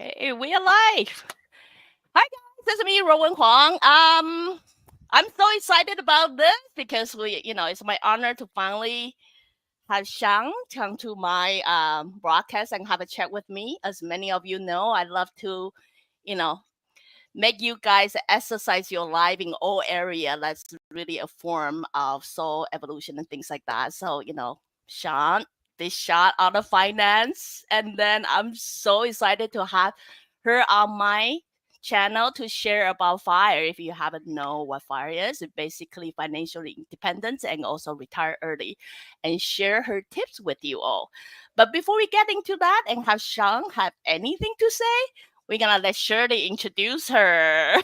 Okay, we are live. Hi guys, this is me, Rowan Huang. I'm so excited about this because it's my honor to finally have Shang come to my broadcast and have a chat with me. As many of you know, I love to, you know, make you guys exercise your life in all area. That's really a form of soul evolution and things like that. So, Sean, this shot out of finance. And then I'm so excited to have her on my channel to share about fire. If you haven't know what fire is, it's basically financial independence and also retire early and share her tips with you all. But before we get into that and have Sean have anything to say, we're gonna let Shirley introduce her.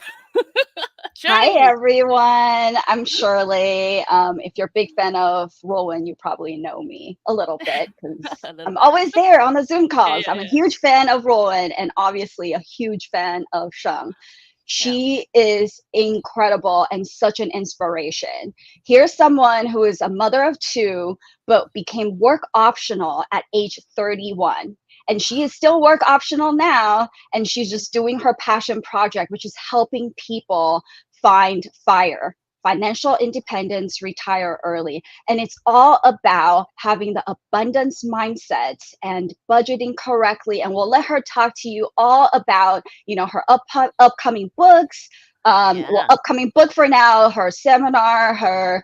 Hi Shirley. everyone, I'm Shirley. If you're a big fan of Rowan, you probably know me a little bit because A little I'm bit. always there on the Zoom Yeah, calls. yeah, I'm a yeah. huge fan of Rowan and obviously a huge fan of Shang. Yeah. She is incredible and such an inspiration. Here's someone who is a mother of two, but became work optional at age 31. And she is still work optional now, and she's just doing her passion project, which is helping people find fire, financial independence, retire early. And it's all about having the abundance mindset and budgeting correctly. And we'll let her talk to you all about, her upcoming books. Well, Yeah. upcoming book for now, her seminar, her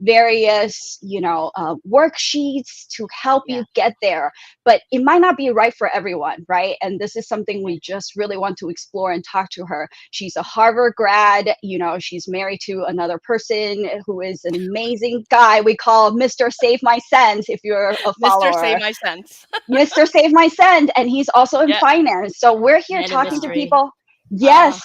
various, worksheets to help Yeah. you get there, but it might not be right for everyone, right? And this is something we just really want to explore and talk to her. She's a Harvard grad, she's married to another person who is an amazing guy we call Mr. Save My Sense if you're a Mr. Say follower. My Sense. Mr. Save My Sense, and he's also in Yeah. finance. So we're here Man of talking to Wow. mystery. people. Wow. Yes,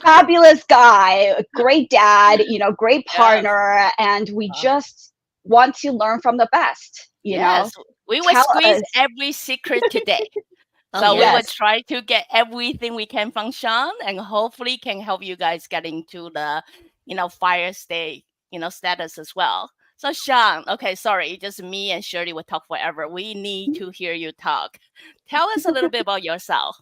fabulous guy, great dad, great Yes. partner, and we Wow. just want to learn from the best, Yes. We will tell squeeze us. every secret today. Oh, So we will Yes. yes. try to get everything we can from Sean and hopefully can help you guys get into the, fire state, status as well. So Sean, okay, sorry, just me and Shirley will talk forever. We need to hear you talk. Tell us a little bit about yourself.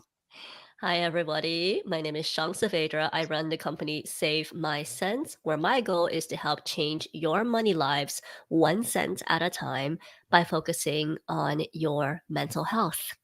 Hi, everybody. My name is Shang Saavedra. I run the company Save My Cents, where my goal is to help change your money lives 1 cent at a time by focusing on your mental health.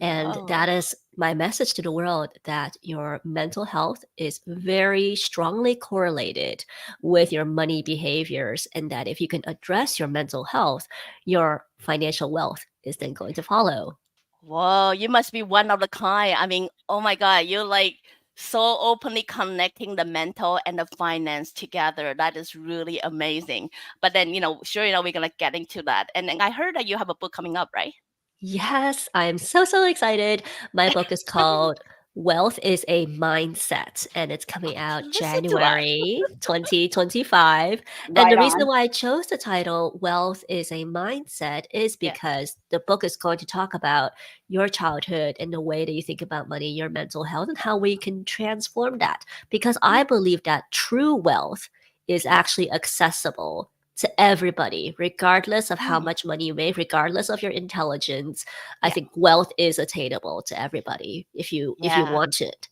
And that Whoa. is my message to the world that your mental health is very strongly correlated with your money behaviors. And that if you can address your mental health, your financial wealth is then going to follow. Whoa, you must be one of the kind. I mean, oh my God, you're like so openly connecting the mental and the finance together. That is really amazing. But then, sure, we're gonna get into that. And then I heard that you have a book coming up, right? Yes, I am so, so excited. My book is called Wealth is a Mindset, and it's coming out Listen to that. January 2025. And Right the reason on. why I chose the title Wealth is a Mindset is Yeah. because the book is going to talk about your childhood and the way that you think about money, your mental health, and how we can transform that. Because I Mm, believe that true wealth is yeah. actually accessible to everybody, regardless of how Mm, much money you make, regardless of your intelligence. I yeah. think wealth is attainable to everybody if you Yeah. want it.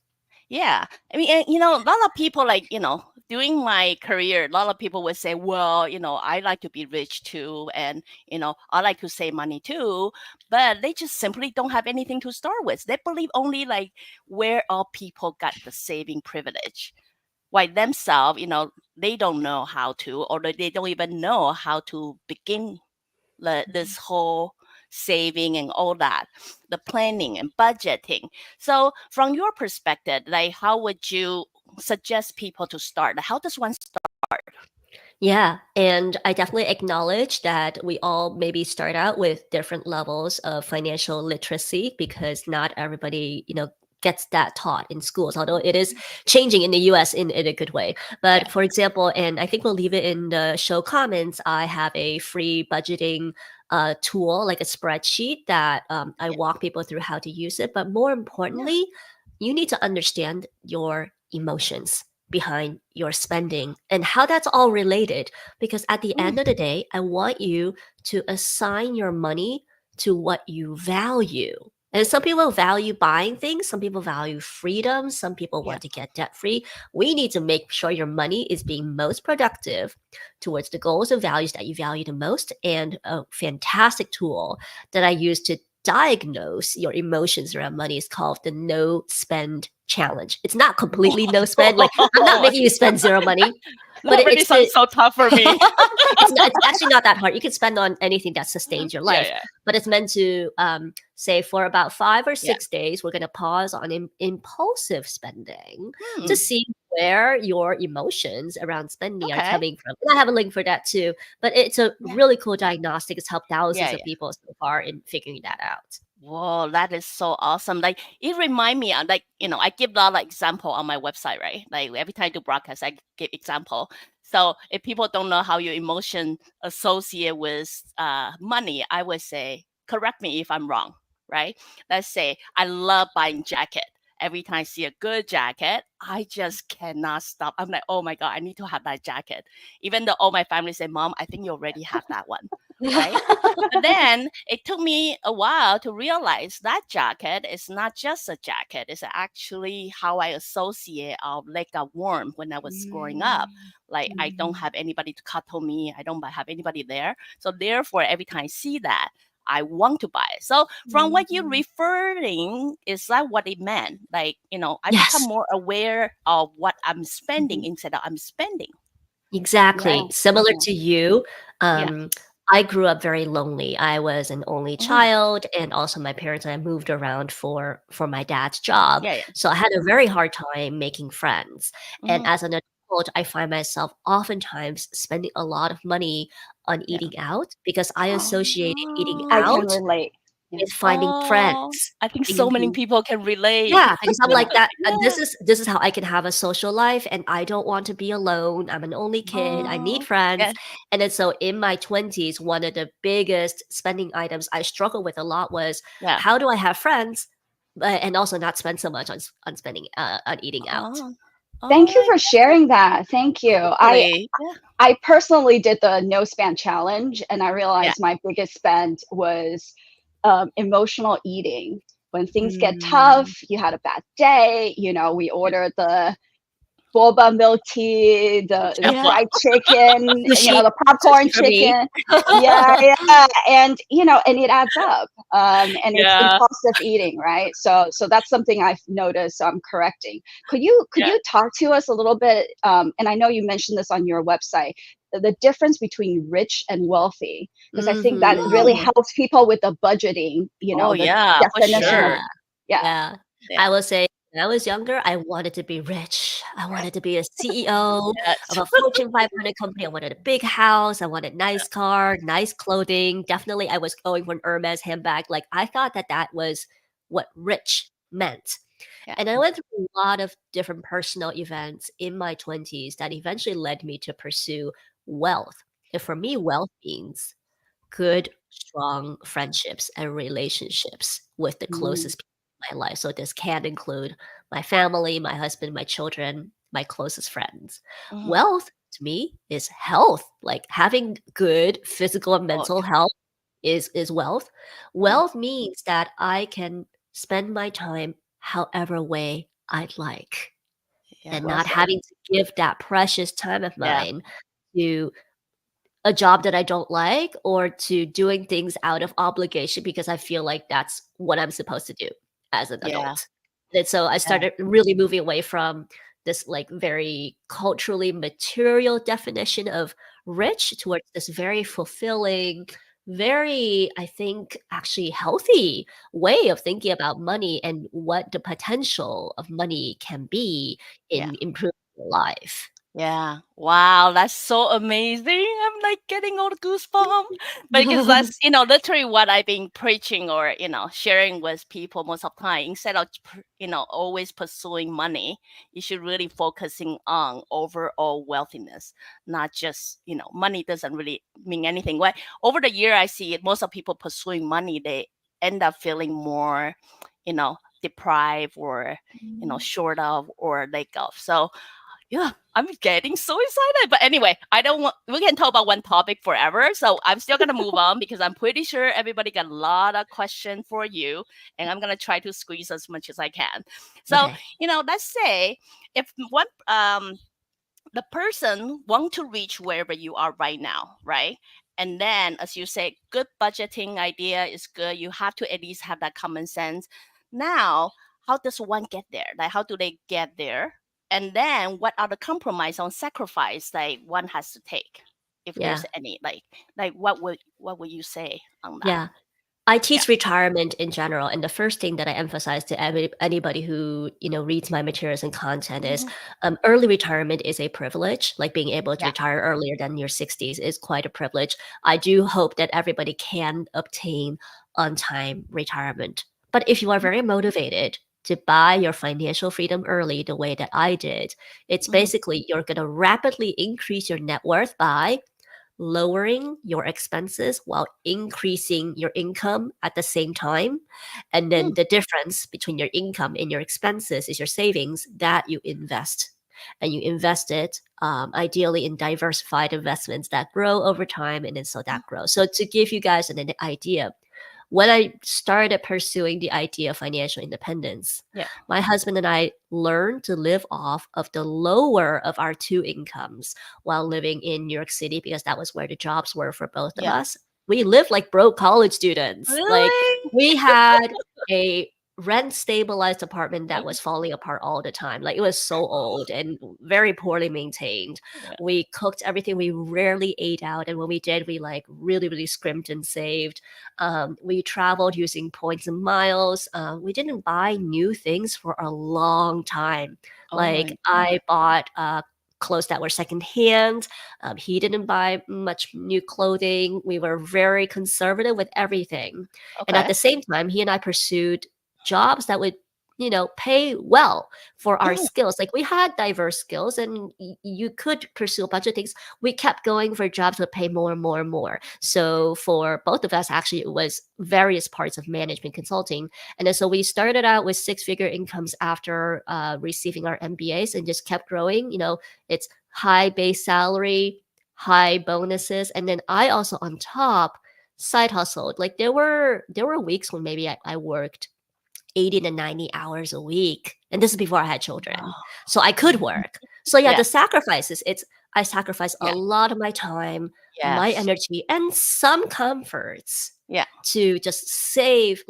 Yeah. I mean, and, a lot of people like, during my career, a lot of people would say, well, I like to be rich too. And, I like to save money too. But they just simply don't have anything to start with. They believe only like where all people got the saving privilege. Why themselves, they don't know how to, or they don't even know how to begin this whole saving and all that, the planning and budgeting. So from your perspective, like how would you suggest people to start? How does one start? Yeah, and I definitely acknowledge that we all maybe start out with different levels of financial literacy because not everybody, gets that taught in schools, although it is changing in the US in a good way. Yeah. But for example, and I think we'll leave it in the show comments, I have a free budgeting tool, like a spreadsheet that I Yeah. walk people through how to use it. But more Yeah. importantly, you need to understand your emotions behind your spending and how that's all related. Because at the end of the Mm, day, I want you to assign your money to what you value. And some people value buying things, some people value freedom, some people Yeah. want to get debt free. We need to make sure your money is being most productive towards the goals and values that you value the most. And a fantastic tool that I use to diagnose your emotions around money is called the no spend challenge. It's not completely no spend. Like, I'm not making you spend zero money, but That already it's the sounds so tough for me. it's actually not that hard. You can spend on anything that sustains your Yeah, life, yeah, but it's meant to say for about five or yeah. 6 days, we're going to pause on impulsive spending to Hmm. see where your emotions around spending are Okay. coming from. And I have a link for that too. But it's a Yeah. really cool diagnostic. It's helped Yeah, thousands of yeah. people so far in figuring that out. Whoa, that is so awesome. Like it remind me like, I give a lot of example on my website, right? Like every time I do broadcast, I give example. So if people don't know how your emotion associate with money, I would say, correct me if I'm wrong, right? Let's say I love buying jacket. Every time I see a good jacket, I just cannot stop. I'm like, oh my God, I need to have that jacket. Even though all my family say, Mom, I think you already have that one, right? But then it took me a while to realize that jacket is not just a jacket. It's actually how I associate of like a warmth when I was growing up. Like I don't have anybody to cuddle me. I don't have anybody there. So therefore, every time I see that, I want to buy it. So from what you're referring, is that what it meant? Like, I become Yes, more aware of what I'm spending Mhm. instead of I'm spending. exactly. Yeah. Similar Mhm. to you, Yeah. um, I grew up very lonely. I was an only Oh, child, and also my parents and I moved around for my dad's job. yeah, yeah. So I had a very hard time making friends. And Hmm. as an adult, I find myself oftentimes spending a lot of money on Yeah. eating out because I associated eating I can Oh. out relate. Yeah. with finding Oh, friends. I think so many Thinking people can relate. yeah, because I'm like that. Yeah. This is how I can have a social life, and I don't want to be alone. I'm an only kid. I need Oh, friends, yeah, and then so in my 20s, one of the biggest spending items I struggled with a lot was yeah. how do I have friends, but and also not spend so much on spending on eating out. Oh, Thank oh, you I for get it. sharing that. Thank you. Totally. Yeah, I personally did the no spend challenge, and I yeah, realized my biggest spend was emotional eating. When things get tough, Mm, you had a bad day, we ordered the boba milk tea, the yeah. yeah, fried chicken, sushi, the sushi popcorn for me. chicken. Yeah, yeah, and and it adds up. And it's Yeah, impulsive eating, right? So that's something I've noticed. I'm correcting. Could yeah. you talk to us a little bit? And I know you mentioned this on your website. The difference between rich and wealthy, because I think that Hmm. really Oh, helps people with the budgeting. oh, The yeah, for definition of Yeah. sure. yeah. Yeah. Yeah, I will say when I was younger, I wanted to be rich. I wanted to be a CEO of yes. a Fortune 500 company. I wanted a big house. I wanted nice car, nice clothing. Definitely, I was going for an Hermes handbag. Like, I thought that that was what rich meant. Yeah, And I went through a lot of different personal events in my 20s that eventually led me to pursue wealth. And for me, wealth means good, strong friendships and relationships with the Mm, closest people in my life. So this can include my family, my husband, my children, my closest friends. mhm. Wealth to me is health. Like having good physical and Oh, mental health is wealth. yeah, Wealth means that I can spend my time however way I'd like yeah, and well not said. having to give that precious time of yeah, mine to a job that I don't like or to doing things out of obligation because I feel like that's what I'm supposed to do as an yeah, adult. And so I yeah, started really moving away from this like very culturally material definition of rich towards this very fulfilling, very, I think, actually healthy way of thinking about money and what the potential of money can be yeah. in improving your life. Yeah. Wow, that's so amazing. I'm like getting all the goosebumps. Because that's, literally what I've been preaching or, sharing with people most of the time. Instead of, always pursuing money, you should really focusing on overall wealthiness, not just, money doesn't really mean anything. What over the year I see it, most of people pursuing money, they end up feeling more, deprived or, short of or lack of. So Yeah, I'm getting so excited. But anyway, I don't want we can talk about one topic forever. So I'm still gonna move on because I'm pretty sure everybody got a lot of questions for you. And I'm gonna try to squeeze as much as I can. So, Okay. let's say if one the person want to reach wherever you are right now, right? And then as you say, good budgeting idea is good. You have to at least have that common sense. Now, how does one get there? Like how do they get there? And then what are the compromise on sacrifice like one has to take? If there's Yeah. any, like what would you say on that? Yeah. I Yeah. teach retirement in general, and the first thing that I emphasize to anybody who reads my materials and content is Mhm. early retirement is a privilege. Like being able to Yeah. retire earlier than your 60s is quite a privilege. I do hope that everybody can obtain on time retirement. But if you are very motivated to buy your financial freedom early, the way that I did, it's Hmm. basically you're going to rapidly increase your net worth by lowering your expenses while increasing your income at the same time. And then Mm. the difference between your income and your expenses is your savings that you invest. And you invest it ideally in diversified investments that grow over time and then so that grows. So, to give you guys an idea, when I started pursuing the idea of financial independence, Yeah. my husband and I learned to live off of the lower of our two incomes while living in New York City because that was where the jobs were for both of Yeah. us. We lived like broke college students. Like Really? we had a rent stabilized apartment that was falling apart all the time. Like it was so old and very poorly maintained. Yeah. We cooked everything. We rarely ate out. And when we did, we like really, really scrimped and saved. We traveled using points and miles. We didn't buy new things for a long time. Oh Like my God. I bought clothes that were secondhand. He didn't buy much new clothing. We were very conservative with everything. And at Okay. the same time, he and I pursued jobs that would pay well for our Mm. skills. Like we had diverse skills and you could pursue a bunch of things. We kept going for jobs that pay more and more and more. So for both of us, actually, it was various parts of management consulting. And then so we started out with six-figure incomes after receiving our MBAs and just kept growing. It's high base salary, high bonuses, and then I also on top side hustled. Like there were weeks when maybe I worked 80 to 90 hours a week. And this is before I had children. Wow. So I could work. So yeah, Yeah. the sacrifices, I sacrifice a Yeah. lot of my time, my Yes. energy, and some comforts Yeah. to just save.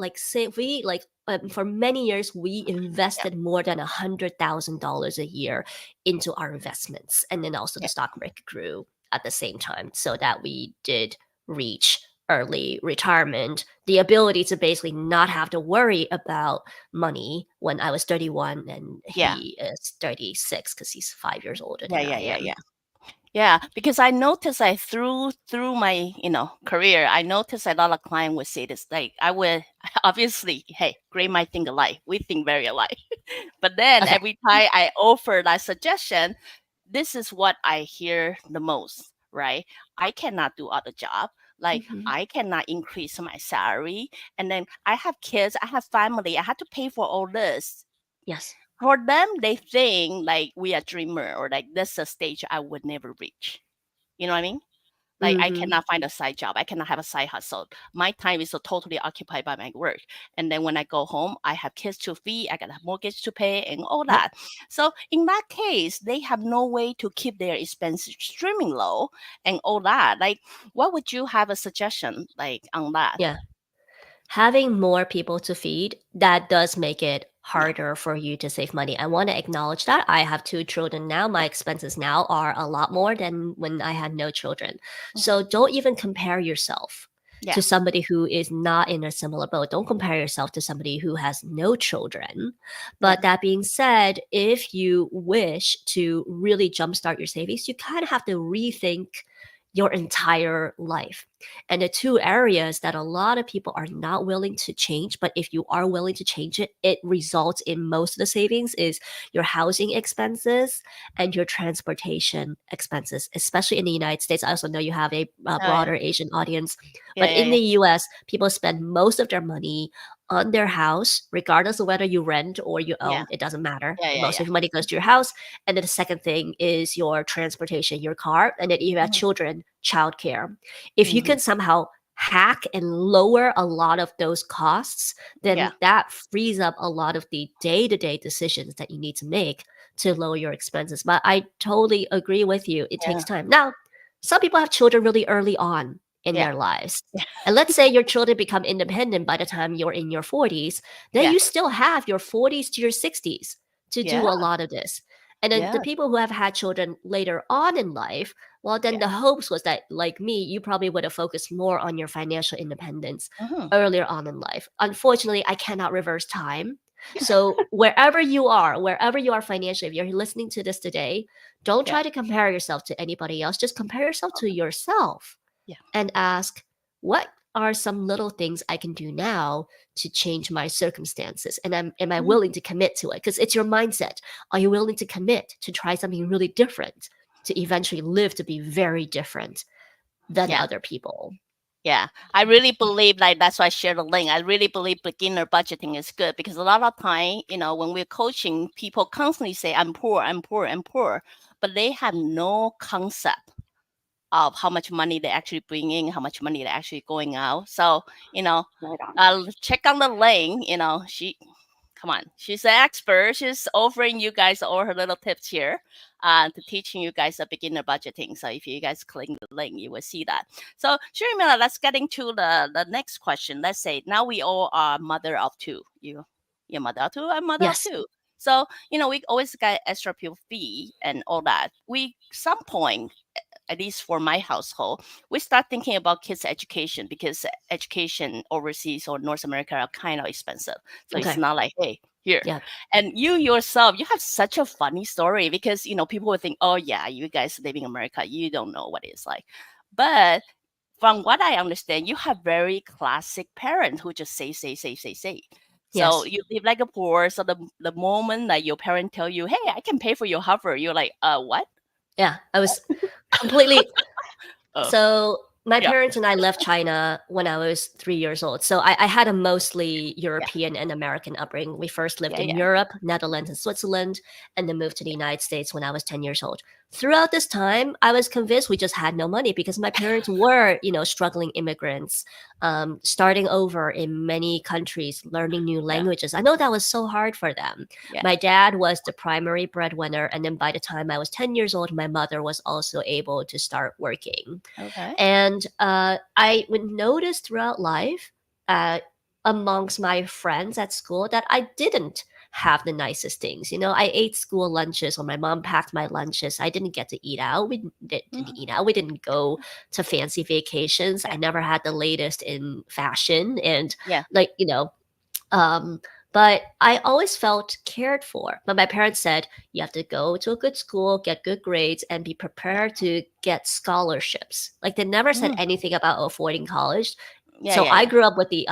We for many years we Yeah. invested more than $100,000 a year into our investments, and then also the Yeah. stock market grew at the same time, so that we did reach early retirement, the ability to basically not have to worry about money when I was 31 and Yeah. he is 36 because he's 5 years older Yeah. than Yeah. I Yeah. am. Yeah. Yeah, because I noticed I through my career, I noticed a lot of clients would say this. Like I would obviously, hey, great mind think alike. We think very alike. But then Okay. every time I offer that suggestion, this is what I hear the most, right? I cannot do other job. Like Mhm. I cannot increase my salary, and then I have kids, I have family, I have to pay for all this. Yes. For them, they think like we are dreamer or like this is a stage I would never reach. You know what I mean? Like I Mhm. cannot find a side job. I cannot have a side hustle. My time is so totally occupied by my work. And then when I go home, I have kids to feed, I got a mortgage to pay and all Yep. that. So in that case, they have no way to keep their expenses streaming low and all that. Like what would you have a suggestion like on that? Yeah. Having more people to feed, that does make it Yeah. harder for you to save money. I want to acknowledge that. I have two children now. My expenses now are a lot more than when I had no children. Mhm. So don't even compare yourself Yeah. to somebody who is not in a similar boat. Don't compare yourself to somebody who has no children. Yeah. But that being said, if you wish to really jumpstart your savings, you kind of have to rethink your entire life. And the two areas that a lot of people are not willing to change, but if you are willing to change it, it results in most of the savings is your housing expenses and your transportation expenses, especially in the United States. I also know you have a Oh yeah. broader Asian audience, Yeah. but Yeah. in Yeah. the US, people spend most of their money on their house, regardless of whether you rent or you Yeah. own, it doesn't matter. Yeah. Yeah. Most Yeah. of your money goes to your house. And then the second thing is your transportation, your car. And then if you have Mhm. children, childcare. If you Mhm. can somehow hack and lower a lot of those costs, Yeah. then that frees up a lot of the day-to-day decisions that you need to make to lower your expenses. But I totally agree with you. It Yeah. takes time. Now, some people have children really early on in Yeah. their lives. And let's say your children become independent by the time you're in your 40s, then Yeah. you still have your 40s to your 60s to do Yeah. a lot of this. And then the Yeah. people who have had children later on in life, well, then Yeah. the hopes was that, like me, you probably would have focused more on your financial independence Mhm. earlier on in life. Unfortunately, I cannot reverse time. So wherever you are financially, if you're listening to this today, don't Yeah. try to compare yourself to anybody else. Just compare yourself to yourself Yeah. and ask, what are some little things I can do now to change my circumstances? And am I Mhm. willing to commit to it? Because it's your mindset. Are you willing to commit to try something really different to eventually live to be very different than Yeah. other people? Yeah, I really believe like that's why I share the link. I really believe beginner budgeting is good because a lot of time, when we're coaching, people constantly say, "I'm poor, I'm poor, I'm poor," but they have no concept of how much money they actually bring in, how much money they're actually going out. So, you know, Right on. check on the link. Come on, she's an expert. She's offering you guys all her little tips here, to teaching you guys a beginner budgeting. So if you guys click the link, you will see that. So, sure, Mila, let's get into the next question. Let's say now we all are mother of two. You're mother of two. I'm mother of Yes. two. So we always got extra pure fee and all that. We some point, at least for my household, we start thinking about kids' education because education overseas or North America are kind of expensive. So it's Okay. not like, hey, here. Yeah. And you yourself, you have such a funny story because, people would think, oh, yeah, you guys live in America, you don't know what it's like. But from what I understand, you have very classic parents who just say, say, say, say, say. So Yes. you live like a poor. So the moment that your parent tell you, hey, I can pay for your hover, you're like, what? Yeah. I was completely. Oh, So my yeah, parents and I left China when I was 3 years old. So I had a mostly yeah, European and American upbringing. We first lived yeah, in yeah. Europe, Netherlands, and Switzerland, and then moved to the United States when I was 10 years old. Throughout this time, I was convinced we just had no money because my parents were, struggling immigrants, starting over in many countries, learning new Yeah, languages. I know that was so hard for them. yeah. My dad was the primary breadwinner, and then by the time I was 10 years old, my mother was also able to start working. Okay. And I would notice throughout life, uh, amongst my friends at school, that I didn't have the nicest things. I ate school lunches or my mom packed my lunches. I didn't get to eat out. We didn't Mhm. eat out. We didn't go to fancy vacations. I Yeah, never had the latest in fashion. And yeah, like, um, but I always felt cared for. But my parents said, you have to go to a good school, get good grades, and be yeah. prepared to get scholarships. Like they never said Mhm. anything about affording college. Yeah, So yeah, I yeah, grew up with the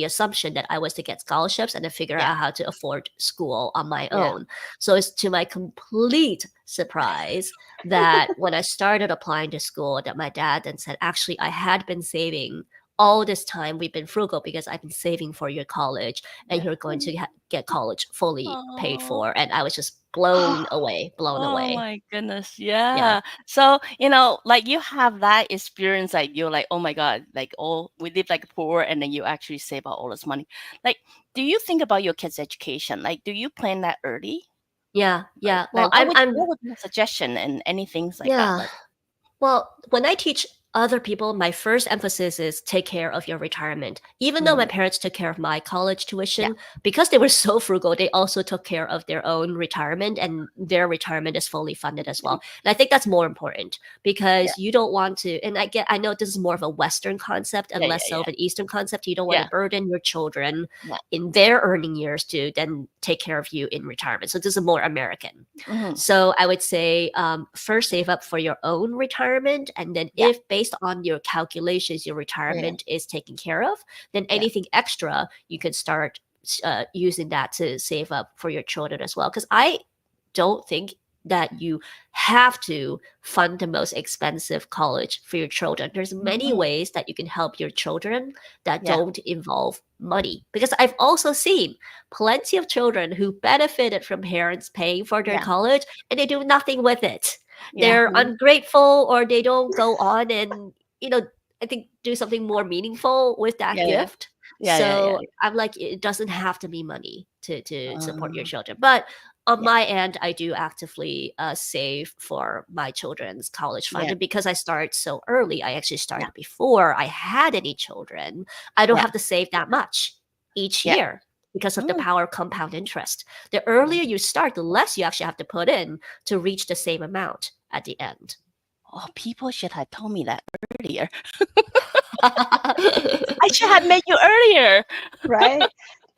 assumption that I was to get scholarships and to figure yeah, out how to afford school on my yeah. own. So it's to my complete surprise that when I started applying to school, that my dad then said, actually, I had been saving all this time. We've been frugal because I've been saving for your college, and Yeah. you're going to get college fully paid Oh, for. And I was just blown away, blown oh away. my goodness. Yeah. Yeah. So, like you have that experience, like you're like, oh my God, like we live like poor and then you actually save out all this money. Like, do you think about your kids' education? Like, do you plan that early? Yeah. Like, Yeah. Well, what I'm would I'm what would your suggestion and any things like that? yeah. Like, Well, when I teach other people, my first emphasis is take care of your retirement. Even though my mhm, parents took care of my college yeah, tuition, because they were so frugal, they also took care of their own retirement, and their retirement is fully funded as mhm, well. And I think that's more important yeah, because you don't want to, and I know this is more of a Western concept and yeah, less yeah, so yeah, of an Eastern concept. You don't want to yeah, burden your children yeah. in their earning years to then take care of you in retirement. So this is more American. Mhm, So I would say first save up for your own retirement, and then yeah, if based on your calculations your yeah, retirement is taken care of, then yeah, anything extra you can start using that to save up for your children as well. Because I don't think that you have to fund the most expensive college for your children. There's many Mhm. ways that you can help your children that Yeah. don't involve money. Because I've also seen plenty of children who benefited from parents paying for their Yeah. college and they do nothing with it. Yeah. They're ungrateful or they don't go on and, you know, I think do something more meaningful with that Yeah. Yeah. gift. Yeah. Yeah. Yeah. So I'm like, it doesn't have to be money to support your Uh, children. But on yeah. my end, I do actively save for my children's college fund. Yeah. And because I start so early, I actually Yeah. started before I had any children. I don't Yeah. have to save that much each Yeah. year because of the Mm. power of compound interest. The Mm. earlier you start, the less you actually have to put in to reach the same amount at the end. Oh, people should have told me that earlier. I should have met you earlier. Right?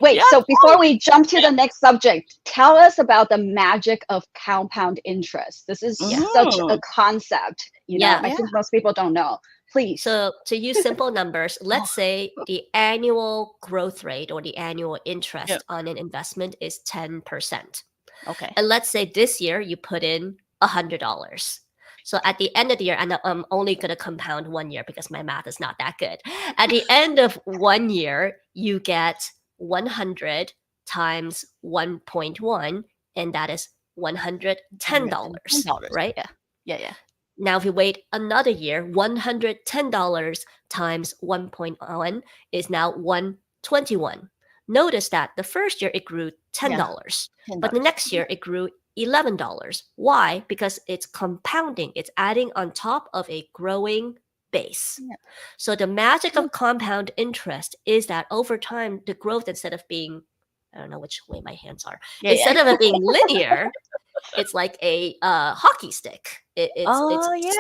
Wait, Yeah. so before Totally. we jump to the next subject, tell us about the magic of compound interest. This is Yeah. such a Mm. concept, I Yeah. Yeah. think most people don't know. Please. So to use simple numbers, Oh. let's say the annual growth rate or the annual Yeah. interest on an investment is 10%. Okay. And let's say this year you put in $100. So at the end of the year, and I'm only going to compound 1 year because my math is not that good. At the end of 1 year, you get 100 times 1.1, and that is $110, $110. right? Yeah. Yeah. Yeah. Now, if you wait another year, $110 times 1.1 is now 121. Notice that the first year it grew Yeah. $10, but the $10. next year it grew $11. Why? Because it's compounding, it's adding on top of a growing base. Yeah. So the magic Mm. of compound interest is that over time, the growth, instead of being, I don't know which way my hands are, Yeah. Yeah. instead of it being linear, it's like a hockey stick. It's Oh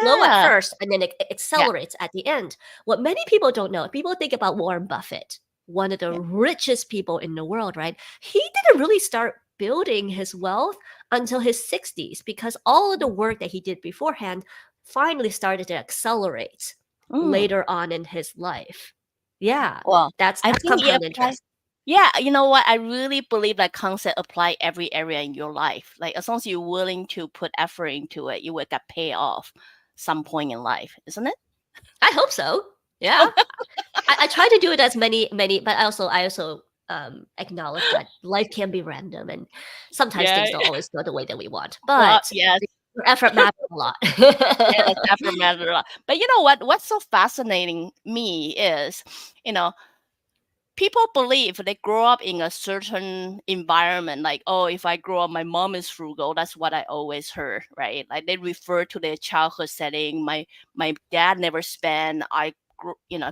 slow at yeah. first and then it Yeah. accelerates at the end. What many people don't know, people think about Warren Buffett, one of the Yeah. richest people in the world, right? He didn't really start building his wealth until his 60s because all of the work that he did beforehand finally started to accelerate Mm. later on in his life. Yeah, Well, I that's think it compound applies. interest. Yeah, you know what? I really believe that concept apply every area in your life. Like as long as you're willing to put effort into it, you will get pay off some point in life, isn't it? I hope so. Yeah. I try to do it as many, but I also acknowledge that life can be random and sometimes Yeah. things don't always go the way that we want. Well, But yes, your effort matters a lot. yes, effort matters a lot. But you know what? What's so fascinating me is, you know, people believe they grow up in a certain environment, like, oh, if I grow up, my mom is frugal. That's what I always heard, right? Like they refer to their childhood setting. My dad never spent.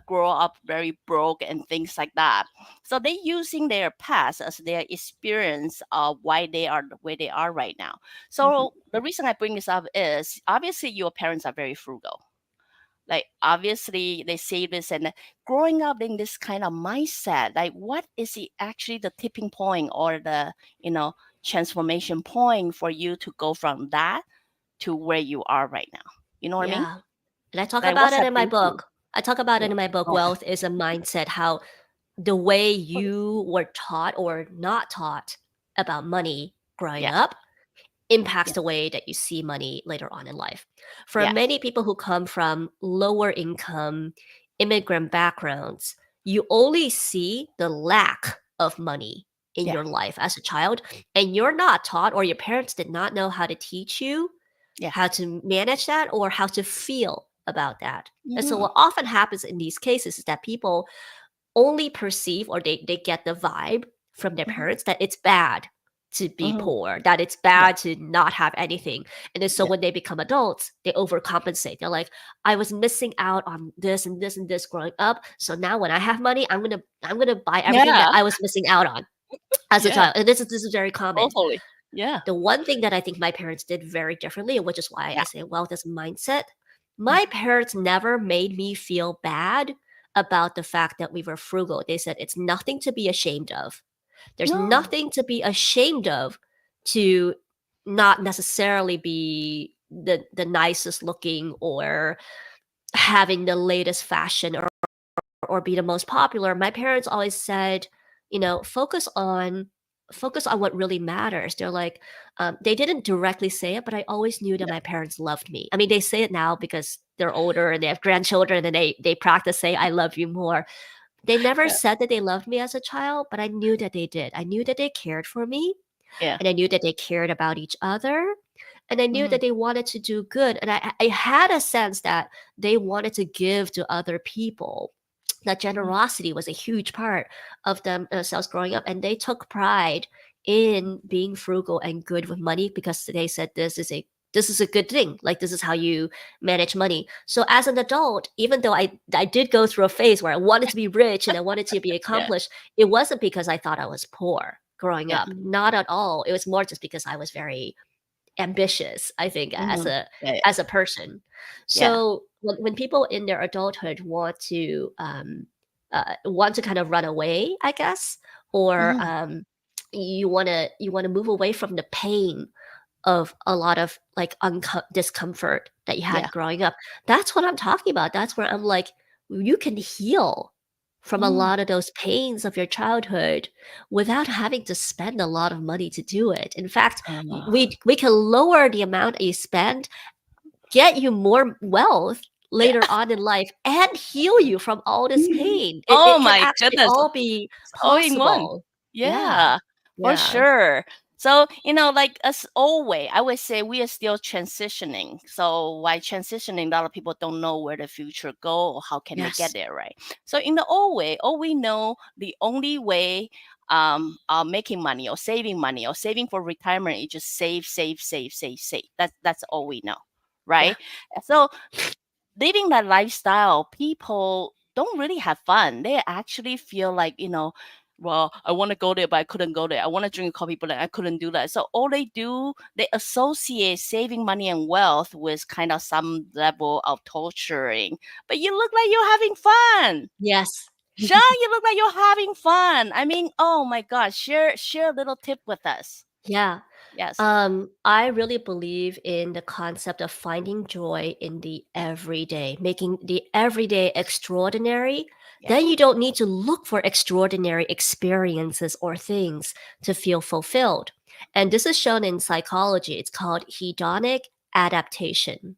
Grow up very broke and things like that. So they using their past as their experience of why they are the way they are right now. Mhm. So the reason I bring this up is obviously your parents are very frugal, like obviously they say this, and growing up in this kind of mindset, like what is actually the tipping point or the you know transformation point for you to go from that to where you are right now? You know what I mean? Yeah. And I talk Like about what's it in my happening to you? book. I talk about it Yeah. in my book. Oh, Wealth is a mindset, how the way you were taught or not taught about money growing yeah. up impacts Yeah. the way that you see money later on in life. For Yeah. many people who come from lower income immigrant backgrounds, you only see the lack of money in Yeah. your life as a child, and you're not taught, or your parents did not know how to teach you Yeah. how to manage that or how to feel about that. And so, Mm-hmm. what often happens in these cases is that people only perceive or they get the vibe from their Mm-hmm. parents that it's bad to be Mm-hmm. poor, that it's Yeah. bad to not have anything. And then so Yeah. when they become adults, they overcompensate. They're like, I was missing out on this and this and this growing up. So now when I have money, I'm gonna buy everything that Yeah. I was missing out on as a Yeah. child. And this is very common. Totally. Yeah. The one thing that I think my parents did very differently, and which is why I Yeah. say wealth is a mindset, Mm. my parents never made me feel bad about the fact that we were frugal. They said it's nothing to be ashamed of. There's No. nothing to be ashamed of to not necessarily be the nicest looking or having the latest fashion or be the most popular. My parents always said, focus on focus on what really matters. They're like, they didn't directly say it, but I always knew that Yeah. my parents loved me. I mean, they say it now because they're older and they have grandchildren and they practice say I love you more. They never Yeah. said that they loved me as a child, but I knew that they did. I knew that they cared for me, Yeah. and I knew that they cared about each other, and I knew Mhm. that they wanted to do good, and I had a sense that they wanted to give to other people. That Mhm. generosity was a huge part of themselves growing up, and they took pride in being frugal and good with money because they said this is a good thing. Like this is how you manage money. So as an adult, even though I did go through a phase where I wanted to be rich and I wanted to be Yeah. accomplished, it wasn't because I thought I was poor growing Yeah. up. Not at all. It was more just because I was very ambitious, I think, as Mhm. a Yeah. Yeah. as a person. Yeah. So when people in their adulthood want to kind of run away, I guess, or Mhm. you want to move away from the pain of a lot of like discomfort that you Yeah. had growing up. That's what I'm talking about. That's where I'm like, you can heal from a Mm. lot of those pains of your childhood without having to spend a lot of money to do it. In fact, Uh, we can lower the amount that you spend, get you more wealth yeah. later on in life, and heal you from all this Mhm. pain. It, Oh it can my actually goodness. all be It's all in one. possible. Yeah. Yeah, for Yeah. sure. So, like as always, I would say we are still transitioning. So why transitioning, a lot of people don't know where the future go or how can they get Yes. there, right? So in the old way, all we know the only way making money or saving for retirement is just save, save, save, save, save. That's all we know, Yeah. right? So living that lifestyle, people don't really have fun. They actually feel like, well, I want to go there, but I couldn't go there. I want to drink coffee, but I couldn't do that. So all they do, they associate saving money and wealth with kind of some level of torturing. But you look like you're having fun. Yes. Sean, you look like you're having fun. I mean, oh my gosh, share a little tip with us. Yeah. Yes. I really believe in the concept of finding joy in the everyday, making the everyday extraordinary. Yeah. Then you don't need to look for extraordinary experiences or things to feel fulfilled. And this is shown in psychology. It's called hedonic adaptation.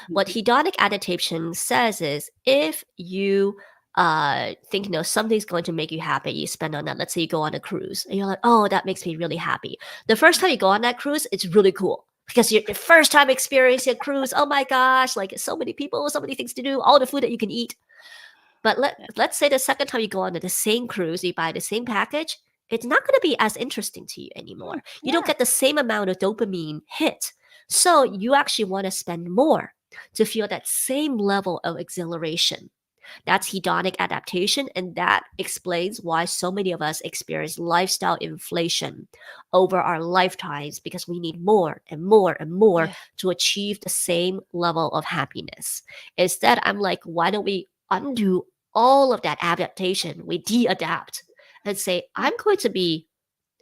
What Mhm. hedonic adaptation says is if you think something's going to make you happy, you spend on that. Let's say you go on a cruise and you're like, oh, that makes me really happy. The first time you go on that cruise, it's really cool because you're the first time experiencing a cruise. Oh my gosh, like so many people, so many things to do, all the food that you can eat. But Yeah. let's say the second time you go on the same cruise, you buy the same package, it's not going to be as interesting to you anymore. You don't Yeah. get the same amount of dopamine hit. So you actually want to spend more to feel that same level of exhilaration. That's hedonic adaptation, and that explains why so many of us experience lifestyle inflation over our lifetimes because we need more and more and more Yeah. to achieve the same level of happiness. Instead, I'm like, why don't we undo all of that adaptation? We de adapt and say, I'm going to be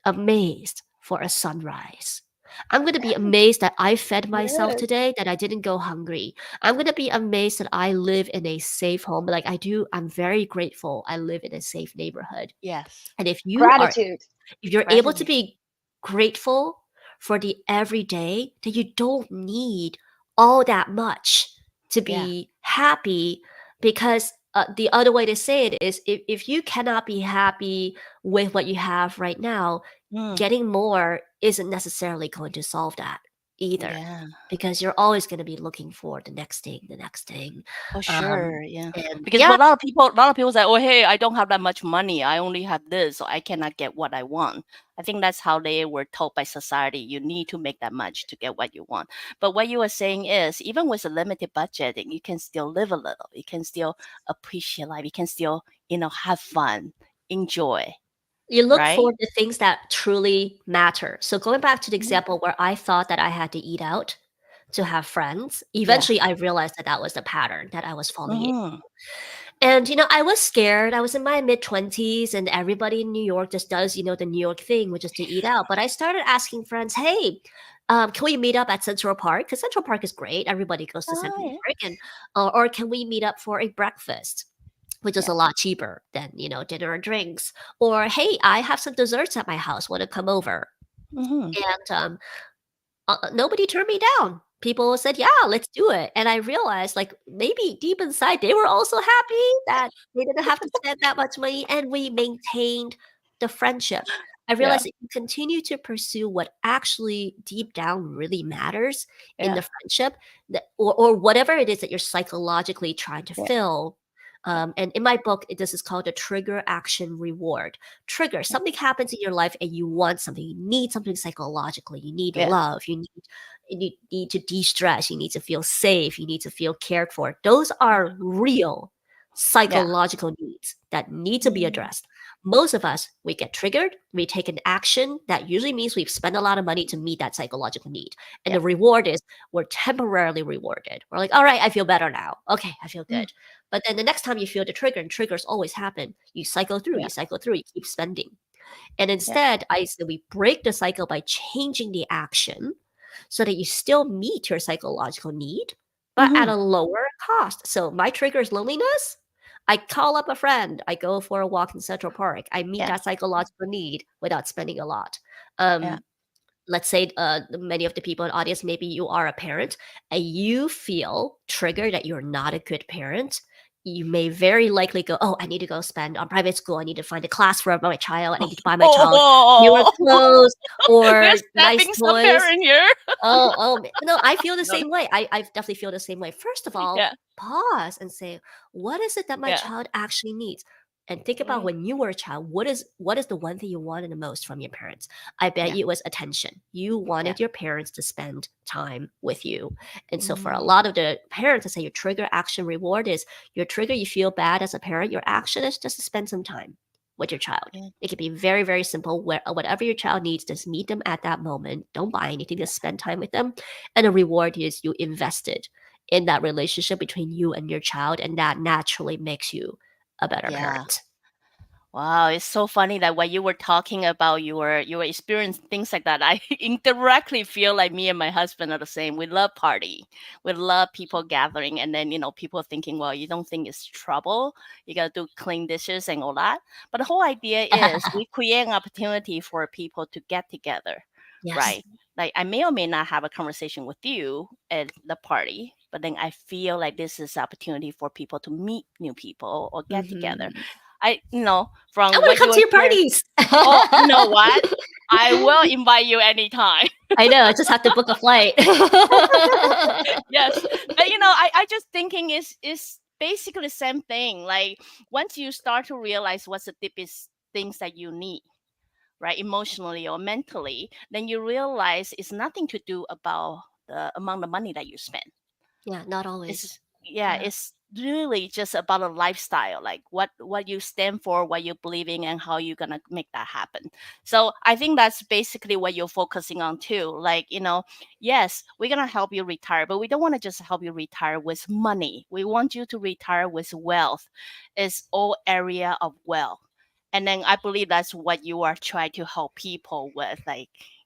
amazed for a sunrise. I'm going to be amazed that I fed myself Yes. today, that I didn't go hungry. I'm going to be amazed that I live in a safe home. Like I do, I'm very grateful I live in a safe neighborhood. Yes. And Gratitude. if you're able to Gratitude. be grateful for the everyday, then you don't need all that much to Yeah. be happy because the other way to say it is if you cannot be happy with what you have right now, Mm. getting more isn't necessarily going to solve that either Yeah. because you're always going to be looking for the next thing. For Um, sure, yeah. and Because yeah, for a lot of people say, "Oh, hey, I don't have that much money. I only have this, so I cannot get what I want." I think that's how they were told by society. You need to make that much to get what you want. But what you were saying is, even with a limited budget, you can still live a little. You can still appreciate life. You can still, have fun, enjoy, you look right? for the things that truly matter. So going back to the Mhm. example where I thought that I had to eat out to have friends, Yeah. eventually I realized that that was the pattern that I was falling in. Hmm. And I was scared. I was in my mid 20s and everybody in New York just does, the New York thing, which is to eat out. But I started asking friends, "Hey, can we meet up at Central Park? Because Central Park is great. Everybody goes to Oh, Central yeah. Park, and or can we meet up for a breakfast?" which is Yeah. a lot cheaper than, dinner and drinks. Or, hey, I have some desserts at my house. Want to come over? Mm-hmm. And nobody turned me down. People said, "Yeah, let's do it." And I realized, like, maybe deep inside, they were also happy that they didn't have to spend that much money, and we maintained the friendship. I Yeah. realized if you continue to pursue what actually deep down really matters in Yeah. the friendship, or whatever it is that you're psychologically trying to Yeah. fill. And in my book, this is called a trigger action reward. Trigger, something happens in your life and you want something, you need something psychologically, you need Yeah. love, you need to de-stress, you need to feel safe, you need to feel cared for. Those are real Yeah. psychological needs that need to be Mm. addressed. Most of us, we get triggered, we take an action that usually means we've spent a lot of money to meet that psychological need. And Yeah. the reward is we're temporarily rewarded. We're like, all right, I feel better now. Okay, I feel Mm. good. But then the next time you feel the trigger, and triggers always happen, Yeah. you cycle through, you keep spending. And Yeah. instead, I say we break the cycle by changing the action so that you still meet your psychological need, but at Mm-hmm. a lower cost. So my trigger is loneliness. I call up a friend. I go for a walk in Central Park. I meet Yeah. that psychological need without spending a lot. Yeah. Let's say many of the people in the audience, maybe you are a parent and you feel triggered that you're not a good parent. You may very likely go, oh, I need to go spend on private school. I need to find a class for my child. I need to buy my child newer Oh, clothes we're or nice stabbing some toys. parent here. No, I feel the No, no. same way. I definitely feel the same way. First of all, Yeah. pause and say, what is it that my Yeah. child actually needs? And think about Mm. when you were a child, what is the one thing you wanted the most from your parents? I bet Yeah. you it was attention. You Yeah. wanted your parents to spend time with you. And so for a Mm. lot of the parents, I say your trigger action reward is your trigger, you feel bad as a parent, your action is just to spend some time with your child. Yeah. It could be very, very simple. Whatever your child needs, just meet them at that moment. Don't buy anything, just spend time with them. And the reward is you invested in that relationship between you and your child, and that naturally makes you a better Yeah. parent. Wow, it's so funny that when you were talking about your experience, things like that, I indirectly feel like me and my husband are the same. We love party, we love people gathering, and then people thinking, well, you don't think it's trouble? You gotta do clean dishes and all that. But the whole idea is we create an opportunity for people to get together, Yes. right? Like I may or may not have a conversation with you at the party, but then I feel like this is opportunity for people to meet new people or get together. Mhm. From I want what to come you to were your sharing. parties. Oh, you know what? I will invite you anytime. I know. I just have to book a flight. Yes, but I just thinking is basically the same thing. Like once you start to realize what's the deepest things that you need, right, emotionally or mentally, then you realize it's nothing to do about the amount of money that you spend. Yeah, not always. Yeah, Yeah. it's really just about a lifestyle, like what you stand for, what you believe in, and how you're gonna make that happen. So I think that's basically what you're focusing on too. Like, yes, we're gonna help you retire, but we don't want to just help you retire with money. We want you to retire with wealth. It's all area of wealth. And then I believe that's what you are trying to help people with.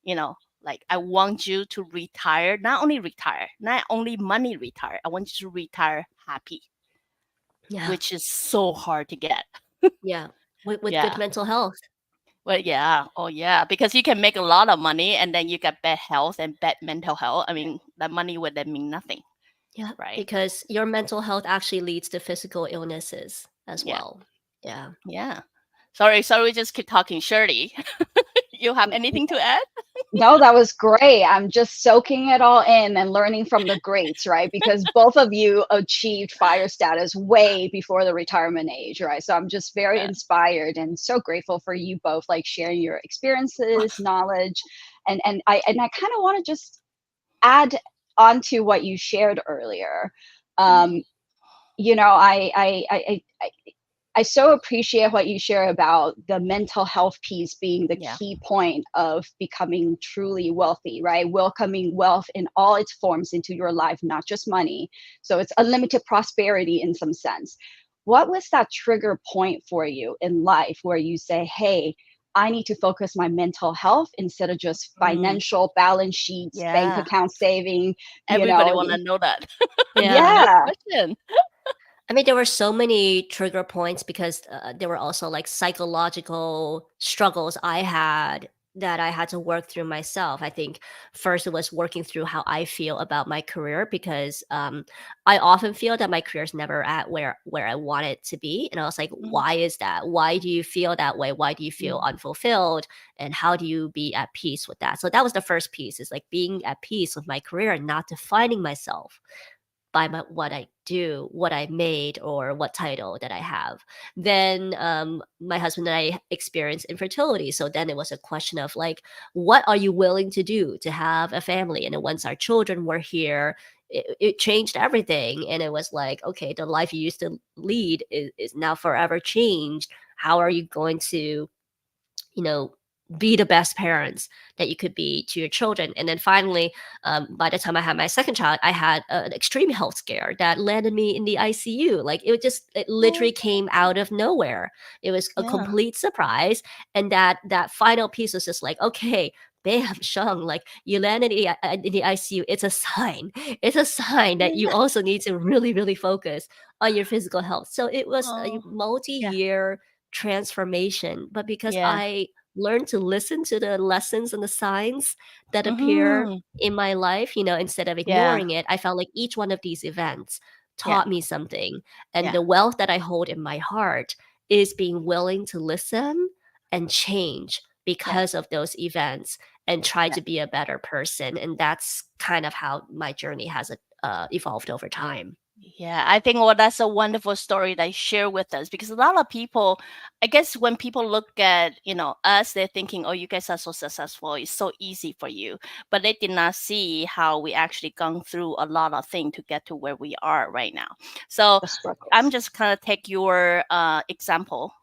You know like I want you to retire, not only money retire. I want you to retire happy, Yeah. which is so hard to get. Yeah. With good Yeah. mental health. Well, yeah. Oh, yeah. Because you can make a lot of money and then you get bad health and bad mental health. I mean, that money would then mean nothing, Yeah. right? Because your mental health actually leads to physical illnesses as Yeah. well. Yeah. Yeah. Sorry, we just keep talking. Shirley, you have anything to add? No, that was great. I'm just soaking it all in and learning from the greats, right? Because both of you achieved fire status way before the retirement age, right? So I'm just very Yeah. inspired and so grateful for you both, like sharing your experiences, knowledge, and I kind of want to just add on to what you shared earlier. Mm. Um, I so appreciate what you share about the mental health piece being the Yeah. key point of becoming truly wealthy, right? Welcoming wealth in all its forms into your life, not just money. So it's unlimited prosperity in some sense. What was that trigger point for you in life where you say, hey, I need to focus my mental health instead of just Mm. financial balance sheets, bank Yeah. account saving, you Everybody know? want to know that. That's a good Yeah. Yeah. question. I mean, there were so many trigger points because there were also like psychological struggles I had that I had to work through myself. I think first it was working through how I feel about my career because I often feel that my career is never at where I want it to be, and I was like, Mm, why is that? Why do you feel that way? Why do you feel mm, unfulfilled? And how do you be at peace with that? So that was the first piece: is like being at peace with my career and not defining myself by what I do, what I made, or what title that I have. Then my husband and I experienced infertility. So then it was a question of like, what are you willing to do to have a family? And then once our children were here, it changed everything. And it was like, okay, the life you used to lead is now forever changed. How are you going to you know, be the best parents that you could be to your children. And then finally, by the time I had my second child, I had an extreme health scare that landed me in the ICU. Like it oh, literally came out of nowhere. It was a yeah. complete surprise. And that final piece was just like, okay, bam, Shang, like you landed in the ICU. It's a sign. It's a sign that you also need to really, really focus on your physical health. So it was a Oh, yeah, multi-year transformation, but because yeah, I learned to listen to the lessons and the signs that appear mm-hmm. in my life, instead of Yeah, ignoring it, I felt like each one of these events yeah, taught me something. And yeah, the wealth that I hold in my heart is being willing to listen and change yeah, because of those events and try yeah. to be a better person. And that's kind of how my journey has evolved over time. Yeah, I think that's a wonderful story that you share with us because a lot of people, I guess when people look at, us, they're thinking, oh, you guys are so successful. It's so easy for you. But they did not see how we actually gone through a lot of things to get to where we are right now. So The I'm struggles. just kind of take your example,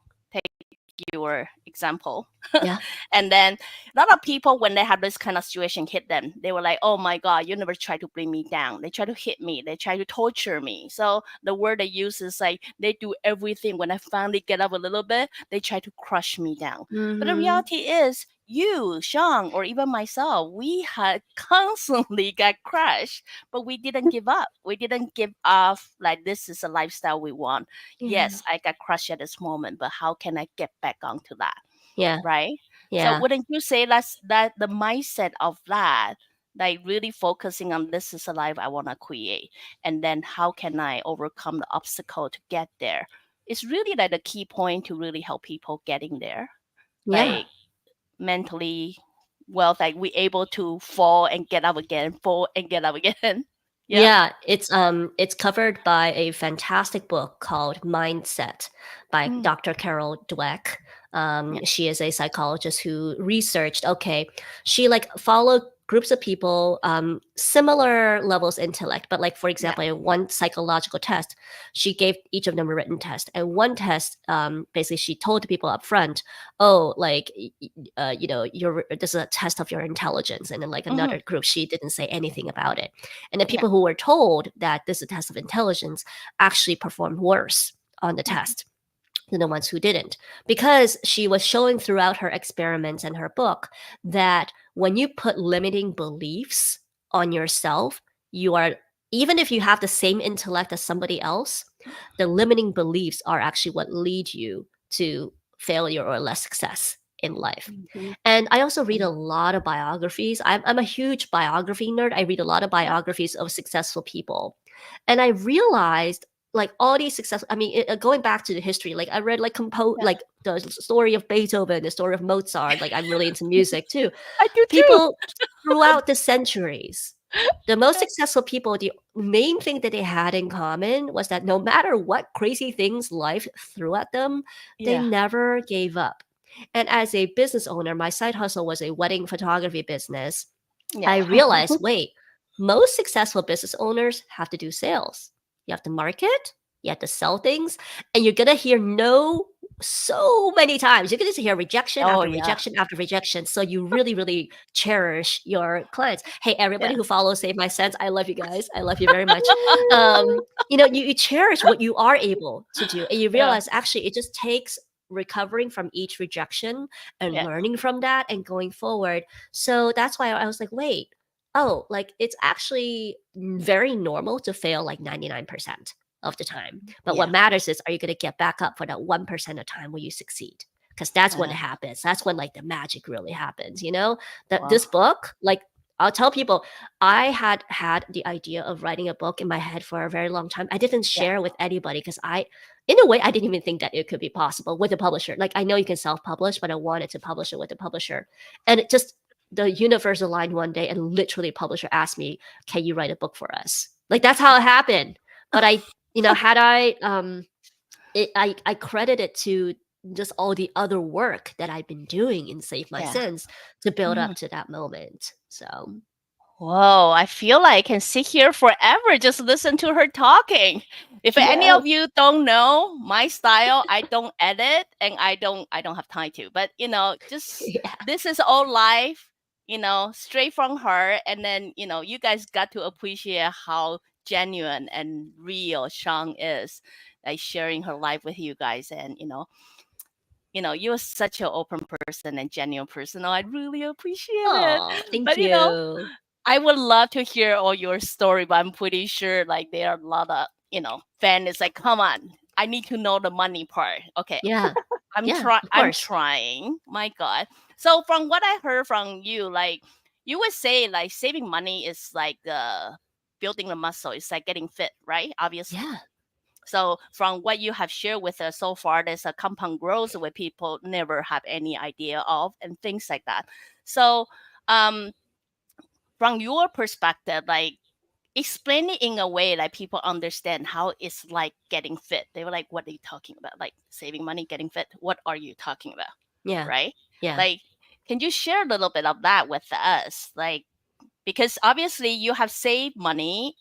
your example. Yeah. And then a lot of people, when they have this kind of situation hit them, they were like, oh my God, you never try to bring me down. They try to hit me. They try to torture me. So the word they use is like, they do everything. When I finally get up a little bit, they try to crush me down. But the Mm-hmm. reality is, you, Sean, or even myself, we had constantly got crushed, but we didn't give up. We didn't give up like this is a lifestyle we want. Yeah. Yes, I got crushed at this moment, but how can I get back onto that? Yeah. Right? So Yeah. wouldn't you say that the mindset of that, like really focusing on this is a life I want to create, and then how can I overcome the obstacle to get there? It's really like the key point to really help people getting there, Yeah. like mentally, well, like we able to fall and get up again, fall and get up again. Yeah. Yeah, it's covered by a fantastic book called Mindset by Mm, Dr. Carol Dweck. yeah. She is a psychologist who researched, okay, she like followed groups of people, similar levels intellect, but like for Yeah. example, in one psychological test, she gave each of them a written test. And one test, basically she told the people up front, oh, like your this is a test of your intelligence. And then like Hmm. another group, she didn't say anything about it. And the Yeah. people who were told that this is a test of intelligence actually performed worse on the Hmm. test than the ones who didn't. Because she was showing throughout her experiments and her book that when you put limiting beliefs on yourself, you are, even if you have the same intellect as somebody else, the limiting beliefs are actually what lead you to failure or less success in life. Mhm. And I also read a lot of biographies. I'm a huge biography nerd. I read a lot of Yeah. biographies of successful people. And I realized like all these success, I mean, going back to the history, like I read Yeah. like the story of Beethoven, the story of Mozart. Like I'm really into music too. I do too. People throughout the centuries, the most successful people, the main thing that they had in common was that no matter what crazy things life threw at them, they Yeah. never gave up. And as a business owner, my side hustle was a wedding photography business. Yeah. I realized, wait, most successful business owners have to do sales. You have to market, you have to sell things, and you're gonna hear no so many times. You're gonna hear rejection Oh after yeah. rejection after rejection. So you really, really cherish your clients. Hey, everybody Yeah. who follows Save My Sense, I love you guys. I love you very much. You cherish what you are able to do, and you Yeah. realize actually it just takes recovering from each rejection and Yeah. learning from that and going forward. So that's why I was like, wait, oh, like it's actually very normal to fail like 99%. of the time. But what Yeah. matters is, are you going to get back up for that 1% of time where you succeed? Because that's when it Uh, happens. That's when like the magic really happens, you know? That well, this book, like I'll tell people, I had the idea of writing a book in my head for a very long time. I didn't Yeah. share with anybody because in a way, I didn't even think that it could be possible with a publisher. Like I know you can self-publish, but I wanted to publish it with a publisher. And it just the universe aligned one day and literally a publisher asked me, can you write a book for us? Like that's how it happened. But had I I credit it to just all the other work that I've been doing in Save My yeah. Sense to build Mhm. up to that moment. So Whoa, I feel like I can sit here forever just listen to her talking. If any Yes. of you don't know my style, I don't edit and I don't have time to. But just yeah. this is all live, straight from her, and then, you guys got to appreciate how genuine and real Shang is, like sharing her life with you guys. And you're such an open person and genuine person. Oh, I really appreciate it. Oh, thank But you. I would love to hear all your story, but I'm pretty sure like there are a lot of, fan is like, come on, I need to know the money part. Okay. Yeah. Yeah, of I'm course. trying. My God. So from what I heard from you, like you would say like saving money is like building the muscle. It's like getting fit, right? Obviously. Yeah. So from what you have shared with us so far, there's a compound growth where people never have any idea of and things like that. So um from your perspective, like explain it in a way like people understand how it's like getting fit. They were like, what are you talking about? Like saving money, getting fit. What are you talking about? Yeah. Right? Yeah. Like, can you share a little bit of that with us? Like, because obviously you have saved money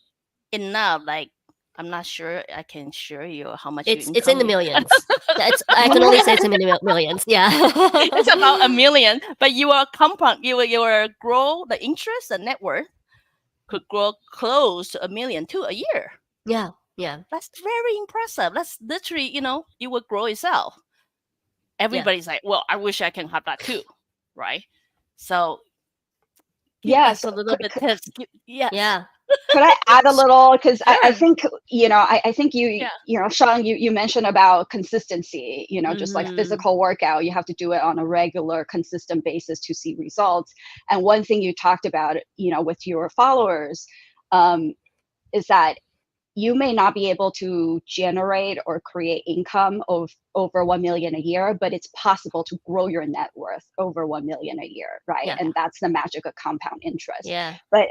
enough. Like, I'm not sure I can share you how much you It's in income the you. millions. That's I can only say it's in the millions. Yeah. It's about a million, but you are compound. You are grow the interest and net worth could grow close to a million to a year. yeah. Yeah. That's very impressive. That's literally, you would grow yourself. Yeah. Everybody's like, well, I wish I can have that too, right? So give us Yes. a little bit tips. Yes, Yeah. Could I add a little? Because I sure. think, I think Yeah. Sean, you mentioned about consistency, just like Mhm. physical workout, you have to do it on a regular, consistent basis to see results. And one thing you talked about, with your followers, um, is that you may not be able to generate or create income of over 1 million a year, but it's possible to grow your net worth over 1 million a year, right? Yeah. And that's the magic of compound interest. Yeah. But